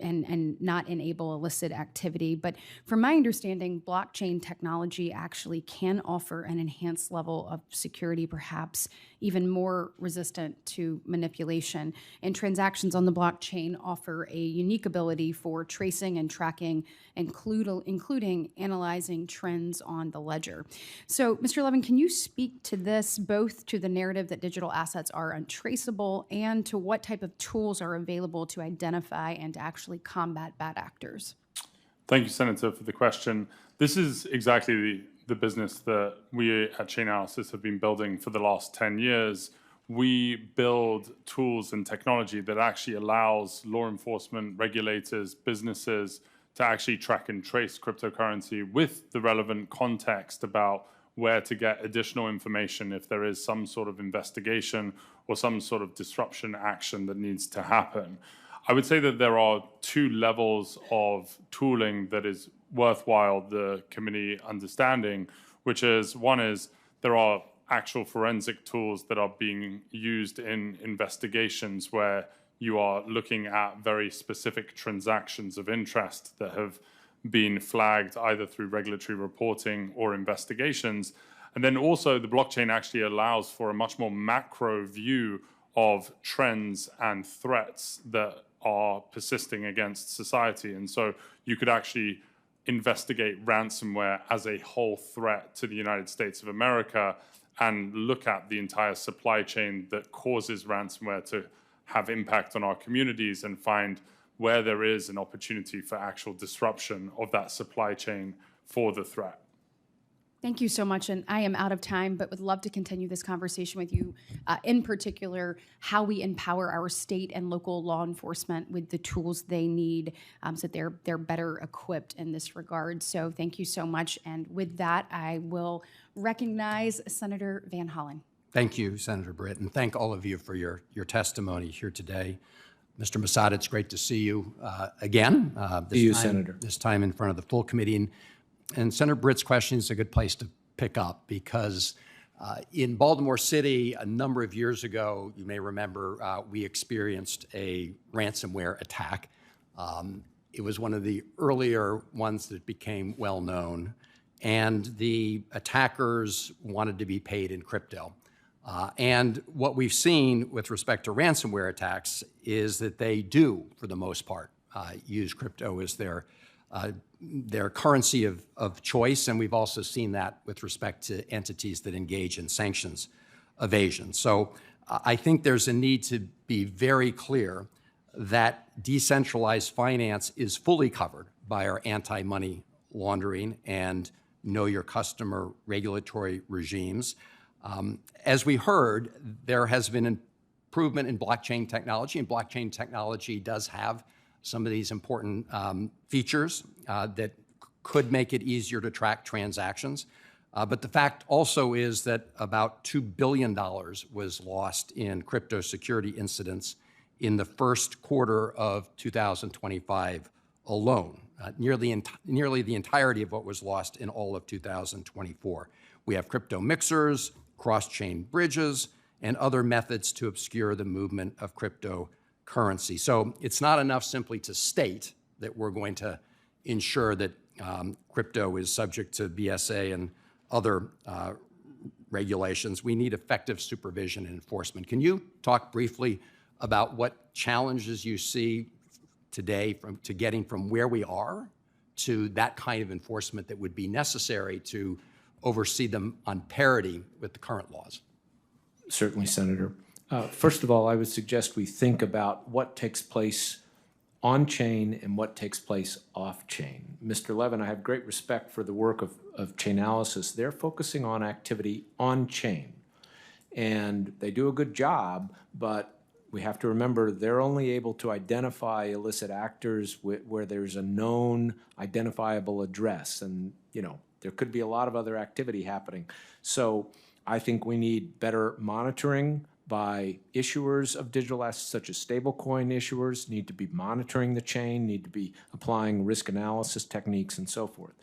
Speaker 15: and not enable illicit activity. But from my understanding, blockchain technology actually can offer an enhanced level of security, perhaps even more resistant to manipulation. And transactions on the blockchain offer a unique ability for tracing and tracking, including analyzing trends on the ledger. So, Mr. Levin, can you speak to this, both to the narrative that digital assets are untraceable and to what type of tools are available to identify and to actually combat bad actors?
Speaker 4: Thank you, Senator, for the question. This is exactly the business that we at Chainalysis have been building for the last 10 years. We build tools and technology that actually allows law enforcement, regulators, businesses to actually track and trace cryptocurrency with the relevant context about where to get additional information if there is some sort of investigation or some sort of disruption action that needs to happen. I would say that there are two levels of tooling that is worthwhile the committee understanding, which is, one is there are actual forensic tools that are being used in investigations where you are looking at very specific transactions of interest that have been flagged either through regulatory reporting or investigations. And then also the blockchain actually allows for a much more macro view of trends and threats that are persisting against society. And so you could actually investigate ransomware as a whole threat to the United States of America and look at the entire supply chain that causes ransomware to have impact on our communities and find where there is an opportunity for actual disruption of that supply chain for the threat.
Speaker 15: Thank you so much, and I am out of time, but would love to continue this conversation with you, in particular, how we empower our state and local law enforcement with the tools they need so that they're better equipped in this regard. So thank you so much, and with that, I will recognize Senator Van Hollen.
Speaker 16: Thank you, Senator Britt, and thank all of you for your testimony here today. Mr. Mossad, it's great to see you again.
Speaker 7: Senator.
Speaker 16: This time in front of the full committee. And And Senator Britt's question is a good place to pick up because in Baltimore City, a number of years ago, you may remember, we experienced a ransomware attack. It was one of the earlier ones that became well known, and the attackers wanted to be paid in crypto. And what we've seen with respect to ransomware attacks is that they do, for the most part, use crypto as their currency of choice, and we've also seen that with respect to entities that engage in sanctions evasion. So I think there's a need to be very clear that decentralized finance is fully covered by our anti-money laundering and know your customer regulatory regimes. As we heard, there has been improvement in blockchain technology, and blockchain technology does have some of these important features that could make it easier to track transactions. But the fact also is that about $2 billion was lost in crypto security incidents in the first quarter of 2025 alone, nearly the entirety of what was lost in all of 2024. We have crypto mixers, cross-chain bridges, and other methods to obscure the movement of cryptocurrency. So it's not enough simply to state that we're going to ensure that crypto is subject to BSA and other regulations. We need effective supervision and enforcement. Can you talk briefly about what challenges you see today to getting from where we are to that kind of enforcement that would be necessary to oversee them on parity with the current laws?
Speaker 7: Certainly, Senator. First of all, I would suggest we think about what takes place on-chain and what takes place off-chain. Mr. Levin, I have great respect for the work of Chainalysis. They're focusing on activity on-chain, and they do a good job, but we have to remember they're only able to identify illicit actors where there's a known identifiable address, and there could be a lot of other activity happening. So I think we need better monitoring by issuers of digital assets, such as stablecoin issuers, need to be monitoring the chain, need to be applying risk analysis techniques and so forth.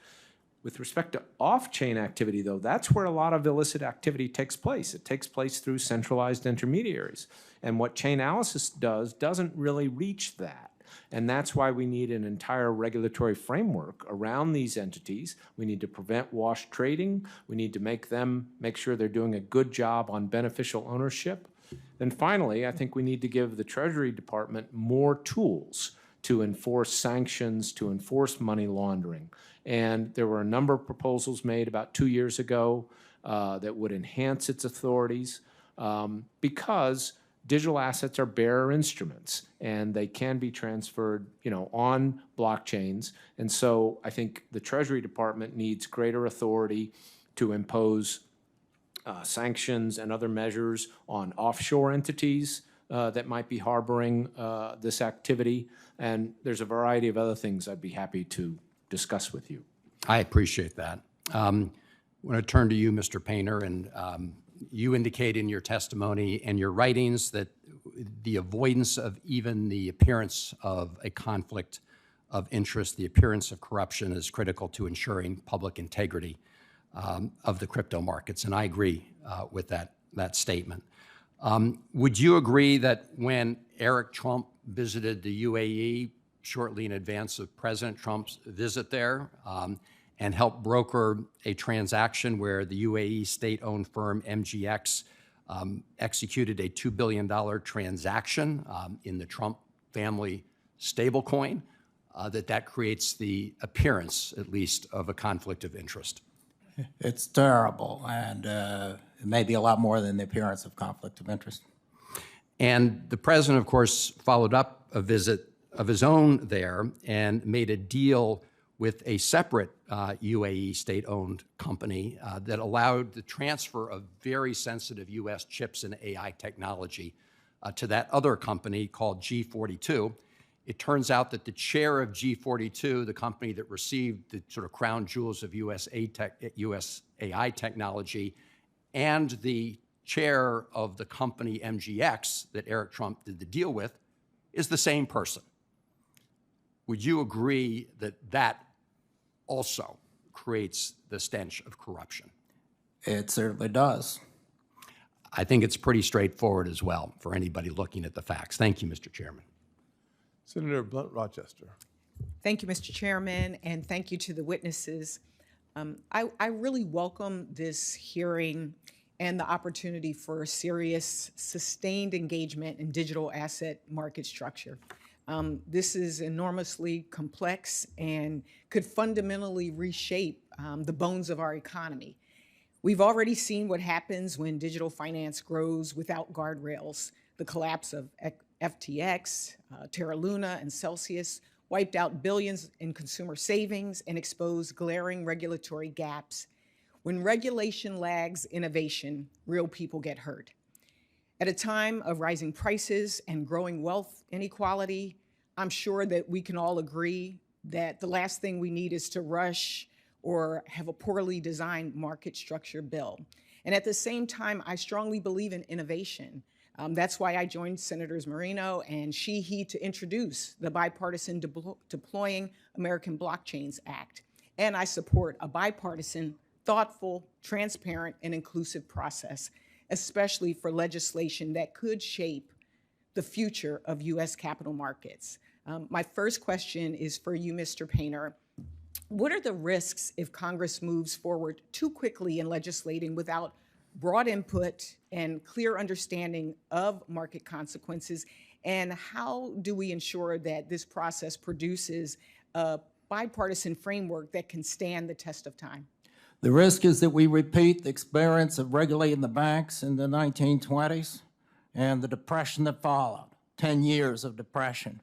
Speaker 7: With respect to off-chain activity, though, that's where a lot of illicit activity takes place. It takes place through centralized intermediaries. And what Chainalysis does doesn't really reach that. And that's why we need an entire regulatory framework around these entities. We need to prevent wash trading. We need to make sure they're doing a good job on beneficial ownership. And finally, I think we need to give the Treasury Department more tools to enforce sanctions, to enforce money laundering. And there were a number of proposals made about 2 years ago that would enhance its authorities because digital assets are bearer instruments and they can be transferred, on blockchains. And so I think the Treasury Department needs greater authority to impose sanctions and other measures on offshore entities that might be harboring this activity. And there's a variety of other things I'd be happy to discuss with you.
Speaker 16: I appreciate that. I want to turn to you, Mr. Painter, and you indicate in your testimony and your writings that the avoidance of even the appearance of a conflict of interest, the appearance of corruption, is critical to ensuring public integrity of the crypto markets, and I agree with that statement. Would you agree that when Eric Trump visited the UAE shortly in advance of President Trump's visit there and helped broker a transaction where the UAE state-owned firm MGX executed a $2 billion transaction in the Trump family stablecoin, that creates the appearance, at least, of a conflict of interest?
Speaker 8: It's terrible, and it may be a lot more than the appearance of conflict of interest.
Speaker 16: And the president, of course, followed up a visit of his own there and made a deal with a separate UAE state-owned company that allowed the transfer of very sensitive U.S. chips and AI technology to that other company called G42. It turns out that the chair of G42, the company that received the sort of crown jewels of US AI technology, and the chair of the company MGX that Eric Trump did the deal with, is the same person. Would you agree that that also creates the stench of corruption?
Speaker 8: It certainly does.
Speaker 16: I think it's pretty straightforward as well for anybody looking at the facts. Thank you, Mr. Chairman.
Speaker 1: Senator Blunt Rochester.
Speaker 17: Thank you, Mr. Chairman, and thank you to the witnesses. I really welcome this hearing and the opportunity for serious, sustained engagement in digital asset market structure. This is enormously complex and could fundamentally reshape the bones of our economy. We've already seen what happens when digital finance grows without guardrails. The collapse of FTX, Terra Luna, and Celsius wiped out billions in consumer savings and exposed glaring regulatory gaps. When regulation lags innovation, real people get hurt. At a time of rising prices and growing wealth inequality, I'm sure that we can all agree that the last thing we need is to rush or have a poorly designed market structure bill. And at the same time, I strongly believe in innovation. That's why I joined Senators Moreno and he to introduce the Bipartisan Deploying American Blockchains Act. And I support a bipartisan, thoughtful, transparent, and inclusive process, especially for legislation that could shape the future of U.S. capital markets. My first question is for you, Mr. Painter. What are the risks if Congress moves forward too quickly in legislating without broad input and clear understanding of market consequences? And how do we ensure that this process produces a bipartisan framework that can stand the test of time?
Speaker 8: The risk is that we repeat the experience of regulating the banks in the 1920s and the depression that followed, 10 years of depression.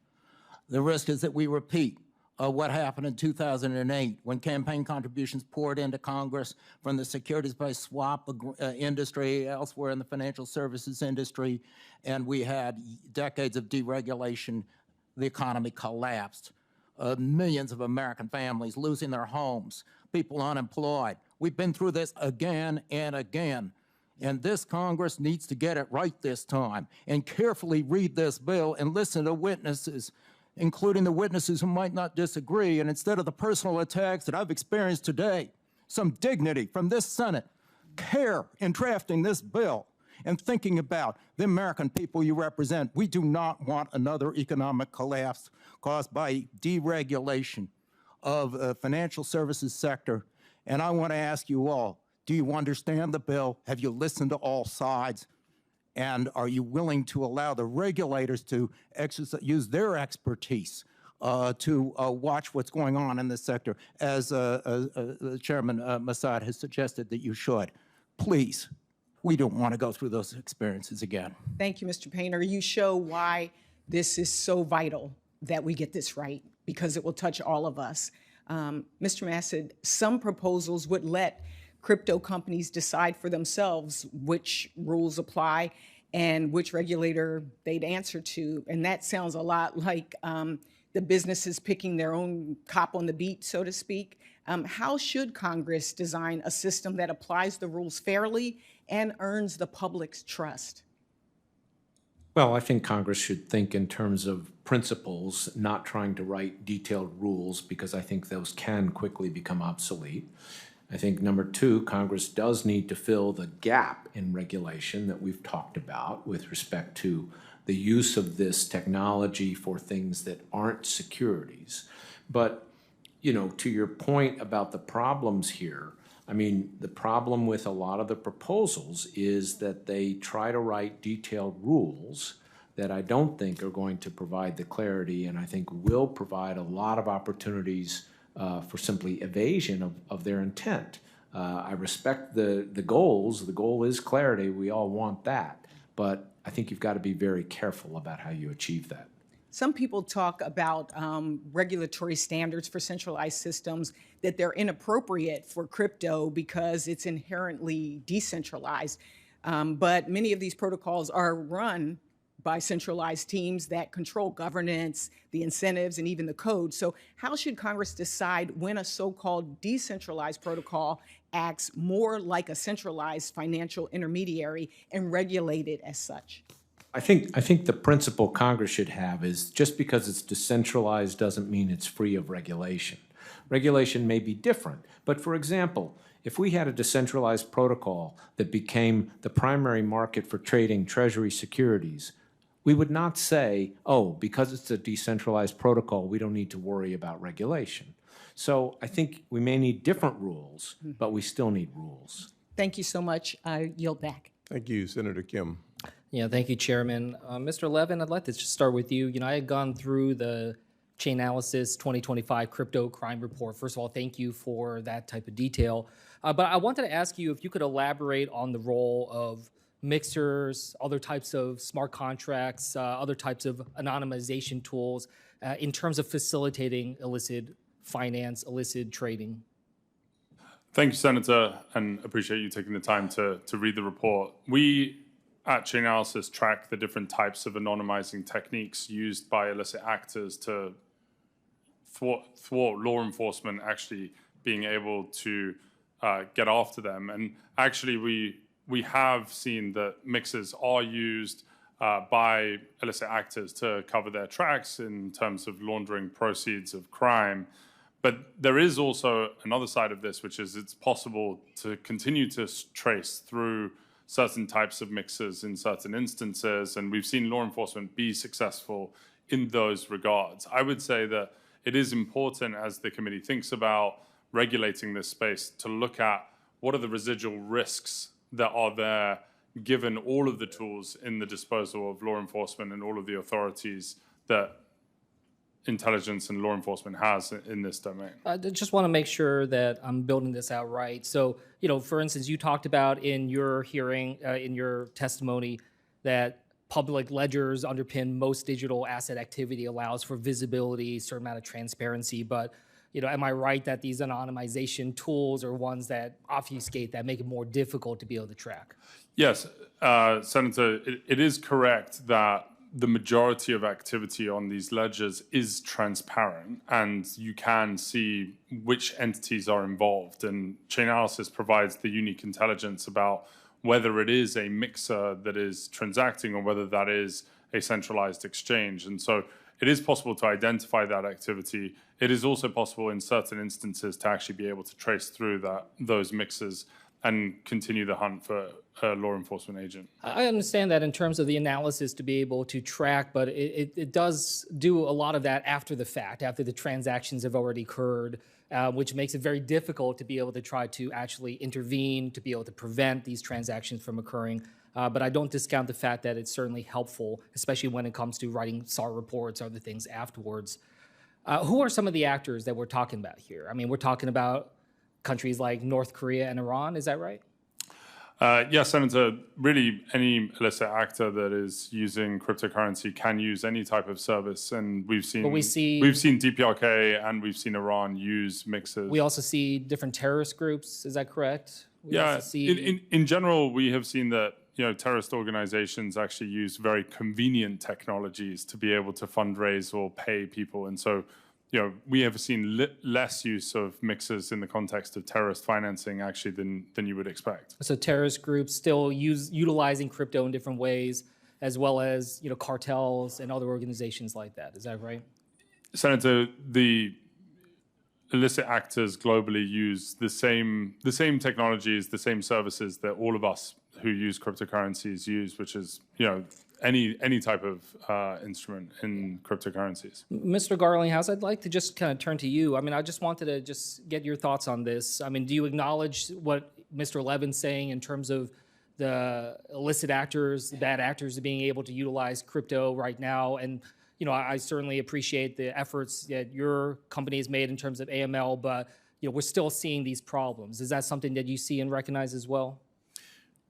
Speaker 8: The risk is that we repeat what happened in 2008 when campaign contributions poured into Congress from the securities-based swap industry, elsewhere in the financial services industry, and we had decades of deregulation. The economy collapsed. Millions of American families losing their homes, people unemployed. We've been through this again and again. And this Congress needs to get it right this time and carefully read this bill and listen to witnesses, including the witnesses who might not disagree. And instead of the personal attacks that I've experienced today, some dignity from this Senate, care in drafting this bill and thinking about the American people you represent. We do not want another economic collapse caused by deregulation of the financial services sector. And I want to ask you all, do you understand the bill? Have you listened to all sides? And are you willing to allow the regulators to use their expertise to watch what's going on in this sector, as Chairman Massad has suggested that you should? Please, we don't want to go through those experiences again.
Speaker 17: Thank you, Mr. Painter. You show why this is so vital that we get this right, because it will touch all of us. Mr. Massad, some proposals would let crypto companies decide for themselves which rules apply and which regulator they'd answer to. And that sounds a lot like the businesses picking their own cop on the beat, so to speak. How should Congress design a system that applies the rules fairly and earns the public's trust?
Speaker 7: Well, I think Congress should think in terms of principles, not trying to write detailed rules, because I think those can quickly become obsolete. I think number two, Congress does need to fill the gap in regulation that we've talked about with respect to the use of this technology for things that aren't securities. But, you know, to your point about the problems here, I mean, the problem with a lot of the proposals is that they try to write detailed rules that I don't think are going to provide the clarity, and I think will provide a lot of opportunities for simply evasion of their intent. I respect the goals. The goal is clarity. We all want that. But I think you've got to be very careful about how you achieve that.
Speaker 17: Some people talk about regulatory standards for centralized systems, that they're inappropriate for crypto because it's inherently decentralized. But many of these protocols are run by centralized teams that control governance, the incentives, and even the code. So how should Congress decide when a so-called decentralized protocol acts more like a centralized financial intermediary and regulate it as such?
Speaker 7: I think the principle Congress should have is just because it's decentralized doesn't mean it's free of regulation. Regulation may be different. But for example, if we had a decentralized protocol that became the primary market for trading Treasury securities, we would not say, oh, because it's a decentralized protocol, we don't need to worry about regulation. So I think we may need different rules, but we still need rules.
Speaker 17: Thank you so much. I yield back.
Speaker 1: Thank you, Senator Kim.
Speaker 18: Yeah, thank you, Chairman. Mr. Levin, I'd like to just start with you. I had gone through the Chainalysis 2025 Crypto Crime Report. First of all, thank you for that type of detail. But I wanted to ask you if you could elaborate on the role of mixers, other types of smart contracts, other types of anonymization tools in terms of facilitating illicit finance, illicit trading.
Speaker 4: Thank you, Senator, and appreciate you taking the time to read the report. We at Chainalysis track the different types of anonymizing techniques used by illicit actors to thwart law enforcement actually being able to get after them. And actually, we have seen that mixers are used by illicit actors to cover their tracks in terms of laundering proceeds of crime. But there is also another side of this, which is it's possible to continue to trace through certain types of mixers in certain instances, and we've seen law enforcement be successful in those regards. I would say that it is important, as the committee thinks about regulating this space, to look at what are the residual risks that are there given all of the tools in the disposal of law enforcement and all of the authorities that intelligence and law enforcement has in this domain.
Speaker 18: I just want to make sure that I'm building this out right. So, for instance, you talked about in your hearing, in your testimony, that public ledgers underpin most digital asset activity, allows for visibility, a certain amount of transparency. But, am I right that these anonymization tools are ones that obfuscate, that make it more difficult to be able to track?
Speaker 4: Yes, Senator, it is correct that the majority of activity on these ledgers is transparent, and you can see which entities are involved. And Chainalysis provides the unique intelligence about whether it is a mixer that is transacting or whether that is a centralized exchange. And so it is possible to identify that activity. It is also possible in certain instances to actually be able to trace through those mixers and continue the hunt for a law enforcement agent.
Speaker 18: I understand that in terms of the analysis to be able to track, but it does do a lot of that after the fact, after the transactions have already occurred, which makes it very difficult to be able to try to actually intervene, to be able to prevent these transactions from occurring. But I don't discount the fact that it's certainly helpful, especially when it comes to writing SAR reports or other things afterwards. Who are some of the actors that we're talking about here? I mean, we're talking about countries like North Korea and Iran, is that right?
Speaker 4: Yes, Senator, really any illicit actor that is using cryptocurrency can use any type of service, and we've seen DPRK and we've seen Iran use mixers.
Speaker 18: We also see different terrorist groups, is that correct?
Speaker 4: In general, we have seen that terrorist organizations actually use very convenient technologies to be able to fundraise or pay people, and so we have seen less use of mixers in the context of terrorist financing actually than you would expect.
Speaker 18: So terrorist groups still utilizing crypto in different ways, as well as cartels and other organizations like that. Is that right?
Speaker 4: Senator, the illicit actors globally use the same technologies, the same services that all of us who use cryptocurrencies use, which is any type of instrument in cryptocurrencies.
Speaker 18: Mr. Garlinghouse, I'd like to just kind of turn to you. I mean, I just wanted to just get your thoughts on this. I mean, do you acknowledge what Mr. Levin's saying in terms of the illicit actors, the bad actors being able to utilize crypto right now? And, I certainly appreciate the efforts that your company has made in terms of AML, but, we're still seeing these problems. Is that something that you see and recognize as well?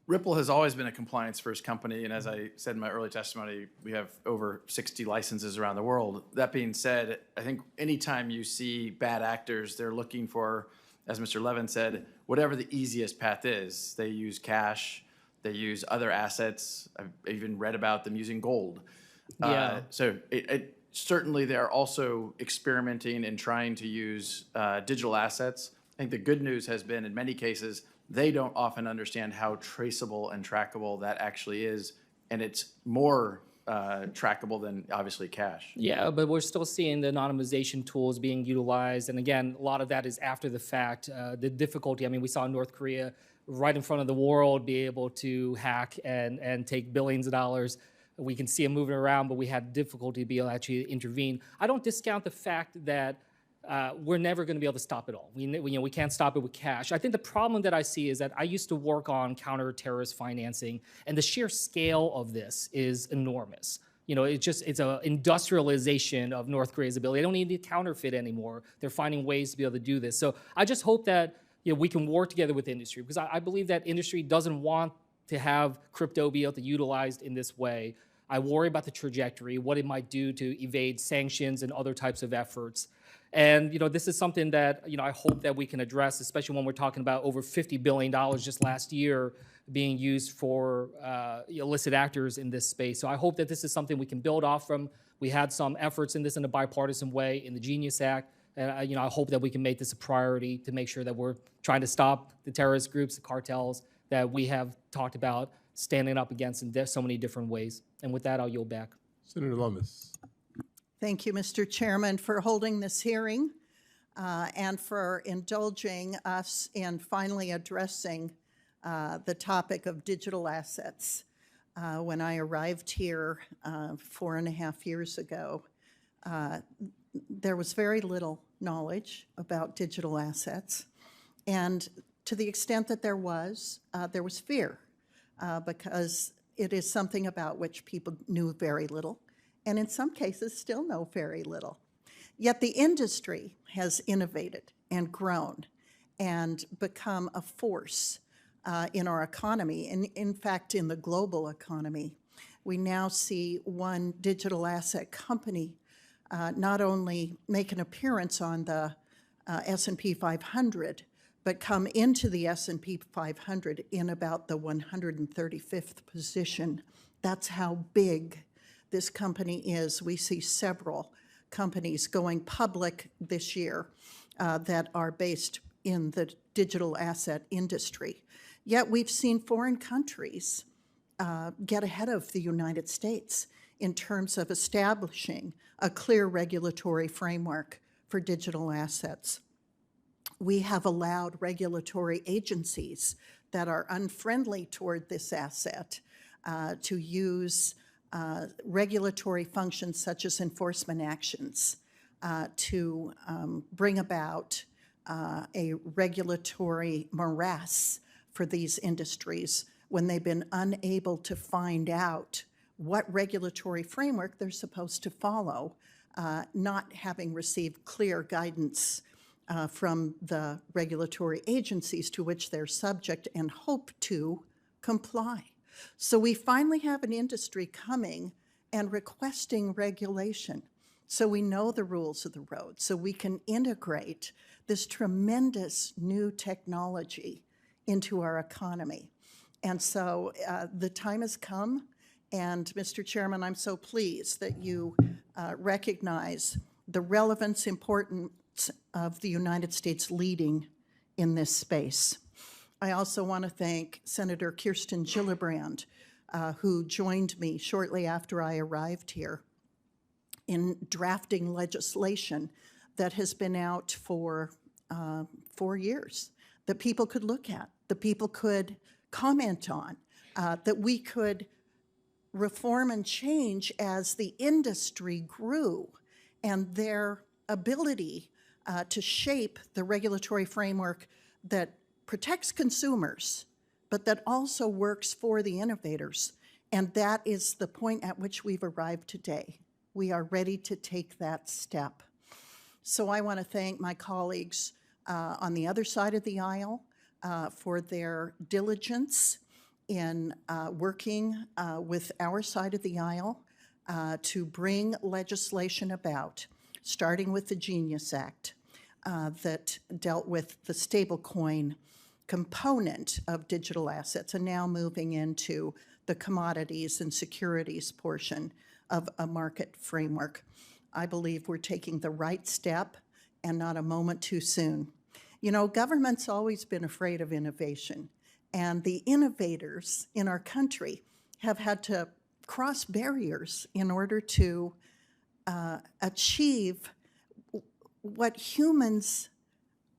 Speaker 6: Ripple has always been a compliance-first company, and as I said in my early testimony, we have over 60 licenses around the world. That being said, I think anytime you see bad actors, they're looking for, as Mr. Levin said, whatever the easiest path is. They use cash, they use other assets. I've even read about them using gold. So certainly they're also experimenting and trying to use digital assets. I think the good news has been, in many cases, they don't often understand how traceable and trackable that actually is, and it's more trackable than obviously cash.
Speaker 18: Yeah, but we're still seeing the anonymization tools being utilized. And again, a lot of that is after the fact. The difficulty, I mean, we saw North Korea right in front of the world be able to hack and take billions of dollars. We can see them moving around, but we had difficulty to be able to actually intervene. I don't discount the fact that we're never going to be able to stop it all. We can't stop it with cash. I think the problem that I see is that I used to work on counter-terrorist financing, and the sheer scale of this is enormous. It's an industrialization of North Korea's ability. They don't need to counterfeit anymore. They're finding ways to be able to do this. So I just hope that we can work together with industry, because I believe that industry doesn't want to have crypto be able to utilized in this way. I worry about the trajectory, what it might do to evade sanctions and other types of efforts. And this is something that I hope that we can address, especially when we're talking about over $50 billion just last year being used for illicit actors in this space. So I hope that this is something we can build off from. We had some efforts in this in a bipartisan way in the Genius Act, and I hope that we can make this a priority to make sure that we're trying to stop the terrorist groups, the cartels that we have talked about standing up against in so many different ways. And with that, I'll yield back.
Speaker 1: Senator Lummis.
Speaker 2: Thank you, Mr. Chairman, for holding this hearing and for indulging us in finally addressing the topic of digital assets. When I arrived here 4.5 years ago, there was very little knowledge about digital assets. And to the extent that there was fear because it is something about which people knew very little, and in some cases still know very little. Yet the industry has innovated and grown and become a force in our economy, and in fact in the global economy. We now see one digital asset company not only make an appearance on the S&P 500, but come into the S&P 500 in about the 135th position. That's how big this company is. We see several companies going public this year that are based in the digital asset industry. Yet we've seen foreign countries get ahead of the United States in terms of establishing a clear regulatory framework for digital assets. We have allowed regulatory agencies that are unfriendly toward this asset to use regulatory functions such as enforcement actions to bring about a regulatory morass for these industries when they've been unable to find out what regulatory framework they're supposed to follow, not having received clear guidance from the regulatory agencies to which they're subject and hope to comply. So we finally have an industry coming and requesting regulation so we know the rules of the road, so we can integrate this tremendous new technology into our economy. And so the time has come, and Mr. Chairman, I'm so pleased that you recognize the relevance, importance of the United States leading in this space. I also want to thank Senator Kirsten Gillibrand, who joined me shortly after I arrived here in drafting legislation that has been out for 4 years, that people could look at, that people could comment on, that we could reform and change as the industry grew, and their ability to shape the regulatory framework that protects consumers, but that also works for the innovators. And that is the point at which we've arrived today. We are ready to take that step. So I want to thank my colleagues on the other side of the aisle for their diligence in working with our side of the aisle to bring legislation about, starting with the Genius Act that dealt with the stablecoin component of digital assets, and now moving into the commodities and securities portion of a market framework. I believe we're taking the right step and not a moment too soon. You know, government's always been afraid of innovation, and the innovators in our country have had to cross barriers in order to achieve what humans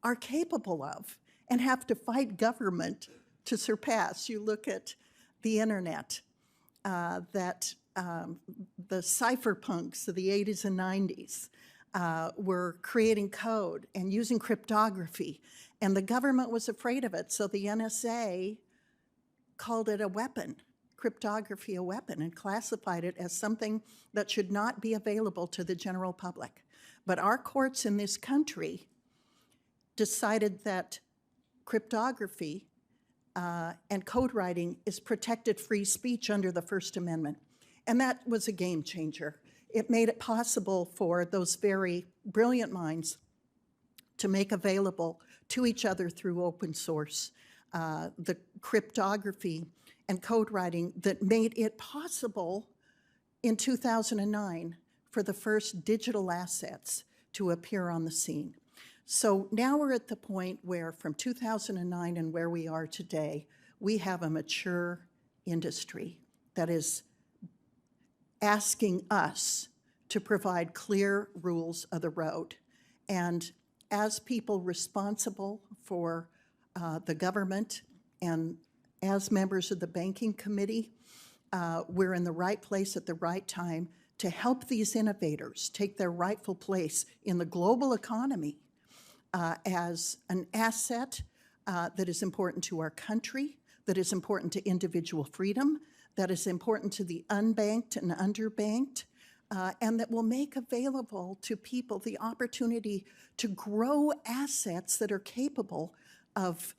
Speaker 2: are capable of and have to fight government to surpass. You look at the internet, that the cypherpunks of the 80s and 90s were creating code and using cryptography, and the government was afraid of it, so the NSA called it a weapon, cryptography a weapon, and classified it as something that should not be available to the general public. But our courts in this country decided that cryptography and code writing is protected free speech under the First Amendment. And that was a game changer. It made it possible for those very brilliant minds to make available to each other through open source the cryptography and code writing that made it possible in 2009 for the first digital assets to appear on the scene. So now we're at the point where from 2009 and where we are today, we have a mature industry that is asking us to provide clear rules of the road. And as people responsible for the government and as members of the banking committee, we're in the right place at the right time to help these innovators take their rightful place in the global economy as an asset that is important to our country, that is important to individual freedom, that is important to the unbanked and underbanked, and that will make available to people the opportunity to grow assets that are capable of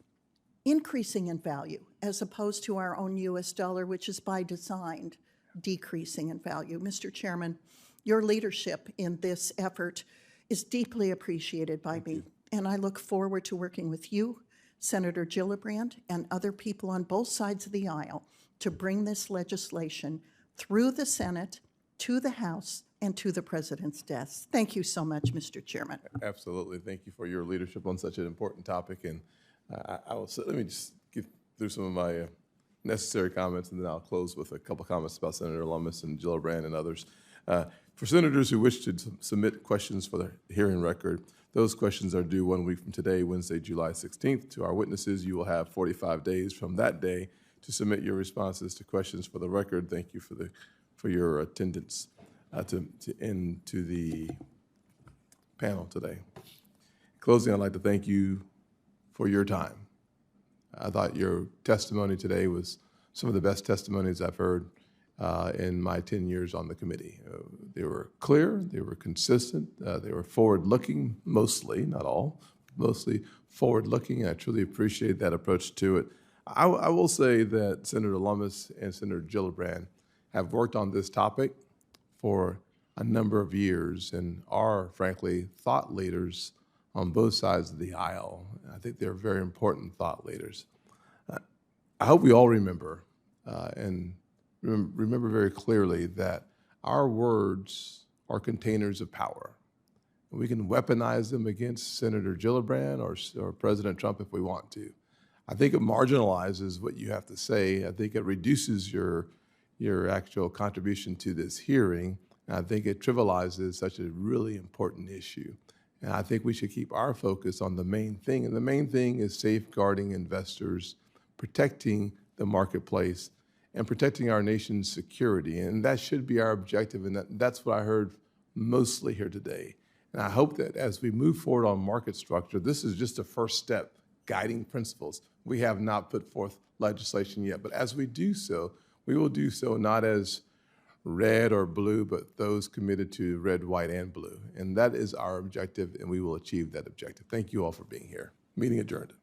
Speaker 2: increasing in value, as opposed to our own US dollar, which is by design decreasing in value. Mr. Chairman, your leadership in this effort is deeply appreciated by me, and I look forward to working with you, Senator Gillibrand, and other people on both sides of the aisle to bring this legislation through the Senate, to the House, and to the President's desk. Thank you so much, Mr. Chairman.
Speaker 1: Absolutely. Thank you for your leadership on such an important topic. And let me just get through some of my necessary comments, and then I'll close with a couple comments about Senator Lummis and Gillibrand and others. For senators who wish to submit questions for the hearing record, those questions are due 1 week from today, Wednesday, July 16th. To our witnesses, you will have 45 days from that day to submit your responses to questions for the record. Thank you for your attendance to the panel today. In closing, I'd like to thank you for your time. I thought your testimony today was some of the best testimonies I've heard in my 10 years on the committee. They were clear, they were consistent, they were forward-looking, mostly, not all, mostly forward-looking. I truly appreciate that approach to it. I will say that Senator Lummis and Senator Gillibrand have worked on this topic for a number of years and are, frankly, thought leaders on both sides of the aisle. I think they're very important thought leaders. I hope we all remember and remember very clearly that our words are containers of power. We can weaponize them against Senator Gillibrand or President Trump if we want to. I think it marginalizes what you have to say. I think it reduces your actual contribution to this hearing. And I think it trivializes such a really important issue. And I think we should keep our focus on the main thing. And the main thing is safeguarding investors, protecting the marketplace, and protecting our nation's security. And that should be our objective. And that's what I heard mostly here today. And I hope that as we move forward on market structure, this is just a first step, guiding principles. We have not put forth legislation yet, but as we do so, we will do so not as red or blue, but those committed to red, white, and blue. And that is our objective, and we will achieve that objective. Thank you all for being here. Meeting adjourned.